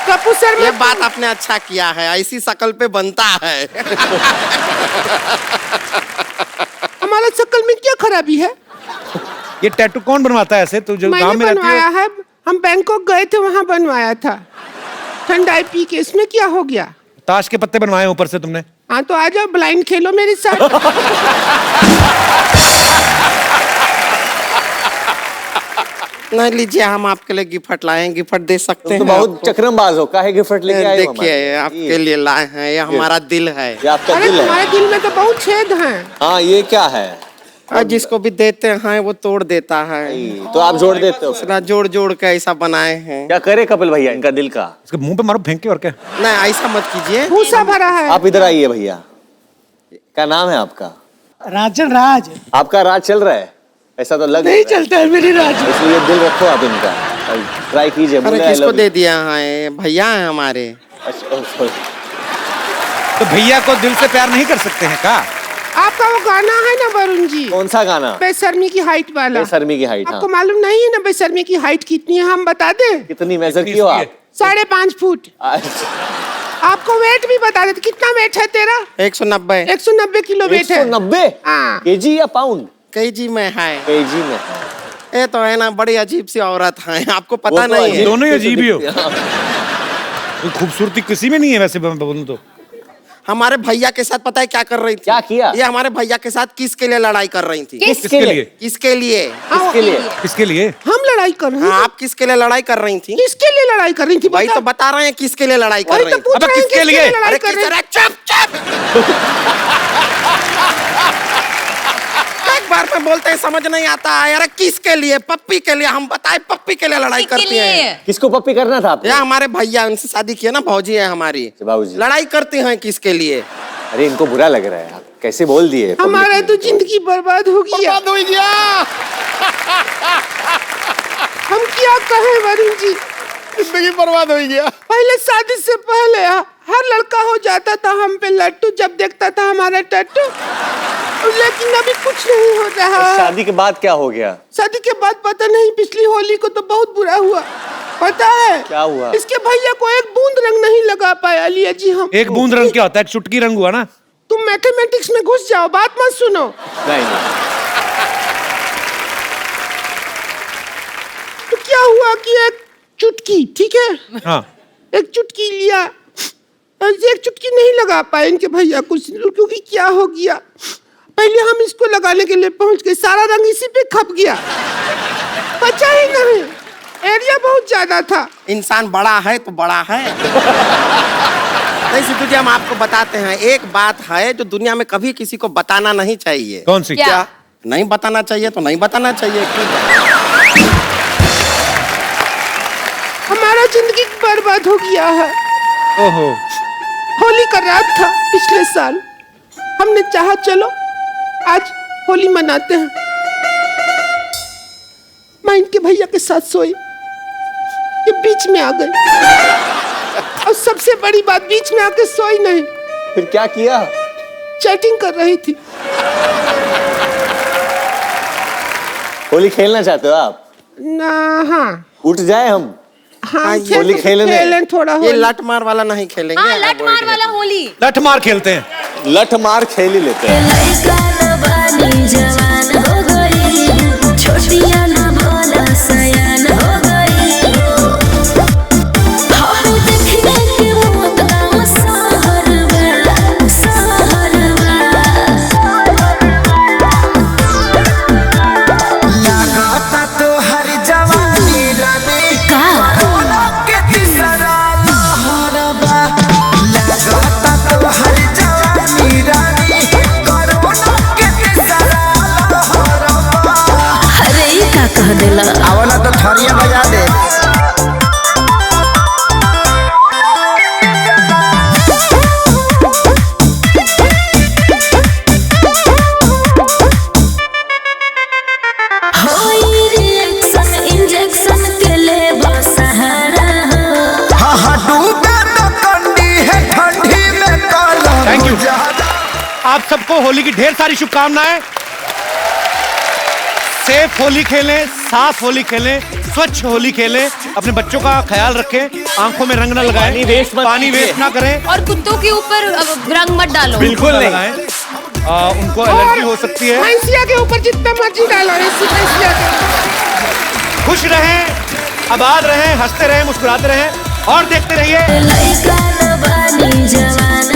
कपूर सर ये बात आपने अच्छा किया है, ऐसी शक्ल पे बनता है। हमारा शक्ल में क्या खराबी है? ये टैटू कौन बनवाता है ऐसे? तो जो गांव मैंने में रहती बनवाया है। है, हम बैंकॉक गए थे, वहां बनवाया था ठंडाई पी के। इसमें क्या हो गया? ताश के पत्ते बनवाए ऊपर से तुमने? हाँ तो आ जाओ, ब्लाइंड खेलो मेरे साथ। नहीं लीजिए, हम आपके लिए गिफ्ट लाए हैं, गिफ्ट दे सकते हैं। तो बहुत चक्रमबाज हो, काहे गिफ्ट लेके आए हो? देखिए आपके लिए लाए हैं, ये हमारा दिल है। ये आपका अरे दिल है? तुम्हारे दिल में तो बहुत छेद हैं। हाँ, ये क्या है? और जिसको भी देते हैं वो तोड़ देता है। तो आप जोड़ देते हो? दूसरा जोड़ जोड़ के ऐसा बनाए हैं। क्या करे कपिल भैया इनका दिल का? इसके मुंह पे मारो फेंक के, और क्या? नहीं ऐसा मत कीजिए। भूसा भरा है। आप इधर आइए भैया। क्या नाम है आपका? राजन राज। आपका राज चल रहा है? ऐसा तो लग नहीं चलता है मेरी राज। इसलिए दिल रखो आप इनका, ट्राई कीजिए। अरे किसको दे दिया है? भैया है हमारे। तो भैया को दिल से प्यार नहीं कर सकते हैं का? आपका वो गाना है ना वरुण जी? कौन सा गाना? बेशर्मी की हाइट वाला। बेशर्मी की हाइट। आपको मालूम नहीं है ना बेशर्मी की हाइट कितनी है? हम बता दें? कितनी मेजर की हो आप? 5.5 फुट। आपको वेट भी बता देते। कितना वेट है तेरा? 190। 190 किलो वेट है। 190? हाँ। केजी या पाउंड? केजी में है। केजी में है। ये तो है ना, बड़ी अजीब सी औरत है, आपको पता नहीं है। दोनों ही अजीब ही हो। खूबसूरती किसी में नहीं है वैसे, मैं बोलूं तो। हमारे भैया के साथ पता है क्या कर रही थी? क्या किया? ये हमारे भैया के साथ किसके लिए लड़ाई कर रही थी? किसके लिए? किसके लिए? किसके लिए? किसके लिए? हम लड़ाई कर रहे हैं। हाँ, आप किसके लिए लड़ाई कर रही थी? किसके लिए लड़ाई कर रही थी? भाई तो बता रहे हैं किसके लिए लड़ाई कर रही थी। अबे किसके लिए? लड़ाई कर रहे हैं? चुप चुप। एक बार में बोलते हैं समझ नहीं आता है। अरे किसके लिए? पप्पी के लिए। हम बताए पप्पी के लिए लड़ाई करती हैं। किसको पप्पी करना था आपको? या हमारे भैया, उनसे शादी की है ना, भौजी है हमारी। भाऊजी लड़ाई करती हैं किसके लिए? अरे इनको बुरा लग रहा है, आप कैसे बोल दिए? हमारा तो जिंदगी बर्बाद हो गई। बर्बाद हो गया। हम क्या कहें वरुण जी? जिंदगी बर्बाद हो गया। पहले शादी से पहले हर लड़का हो जाता था हम पे लट्टू, जब देखता था हमारा टट्टू। लेकिन अभी कुछ नहीं हो रहा। शादी के बाद क्या हो गया? शादी के बाद पता नहीं, पिछली होली को तो बहुत बुरा हुआ। पता है क्या हुआ? इसके भैया को एक बूंद रंग नहीं लगा पाया लिया जी हम। एक बूंद रंग क्या होता है? एक चुटकी रंग हुआ ना। तुम मैथमेटिक्स में घुस जाओ, बात मत सुनो। नहीं। तो क्या हुआ कि एक चुटकी, ठीक है, हाँ, एक चुटकी लिया और एक चुटकी नहीं लगा पाए इनके भैया कुछ, क्योंकि क्या हो गया, पहले हम इसको लगाने के लिए पहुंच गए, सारा रंग इसी पे खप गया, बचा ही नहीं, एरिया बहुत ज्यादा था। इंसान बड़ा है तो बड़ा है। नहीं तुझे हम आपको बताते हैं, एक बात है जो दुनिया में कभी किसी को बताना नहीं चाहिए। कौन सी? क्या? नहीं बताना चाहिए तो नहीं बताना चाहिए। हमारा जिंदगी बर्बाद हो गया है। ओहो। होली का रात था पिछले साल, हमने चाहा चलो आज होली मनाते हैं। मैं इनके भैया के साथ सोई, ये बीच में आ गई और सबसे बड़ी बात, बीच में आके सोई नहीं। फिर क्या किया? चैटिंग कर रही थी। होली खेलना चाहते हो आप? ना, हाँ उठ जाए हम? हाँ, होली खेलेंगे थोड़ा। ये लठ मार वाला नहीं खेलेंगे। हाँ, लठ मार वाला होली। लठ मार खेलते हैं। लठ मार खेल ही लेते हैं। लड़का न बानी जवान हो गई, छोटिया न भोला सयान हो गई। हम देखने के मौत गाँव सहरवा, सहरवा। लगाता तो हर जवानी रानी कोरोना के तीसरा लहरबा। लगाता तो हर जवानी रानी कोरोना के तीसरा लहरबा। अरे ये का कह देला? आवला तो थरिया बजा दे। होई रिएक्शन इंजेक्शन के ले सहारा हो। हाँ हाँ डूबे तो कंडी है ठंडी में काला। Thank you. आप सबको होली की ढेर सारी शुभकामनाएं। सेफ होली खेलें, साफ होली खेलें, स्वच्छ होली खेलें, अपने बच्चों का ख्याल रखें, आंखों में रंग न लगाएं, पानी वेस्ट ना करें और कुत्तों के ऊपर रंग मत डालो। बिल्कुल नहीं। उनको एलर्जी हो सकती है। भैंसिया के ऊपर जितना मर्जी डालो, ऐसी भैंसिया के। खुश रहें, आबाद रहें, हंसते रहें, मुस्कुराते रहें और देखते रहिए लड़का न बानी जवान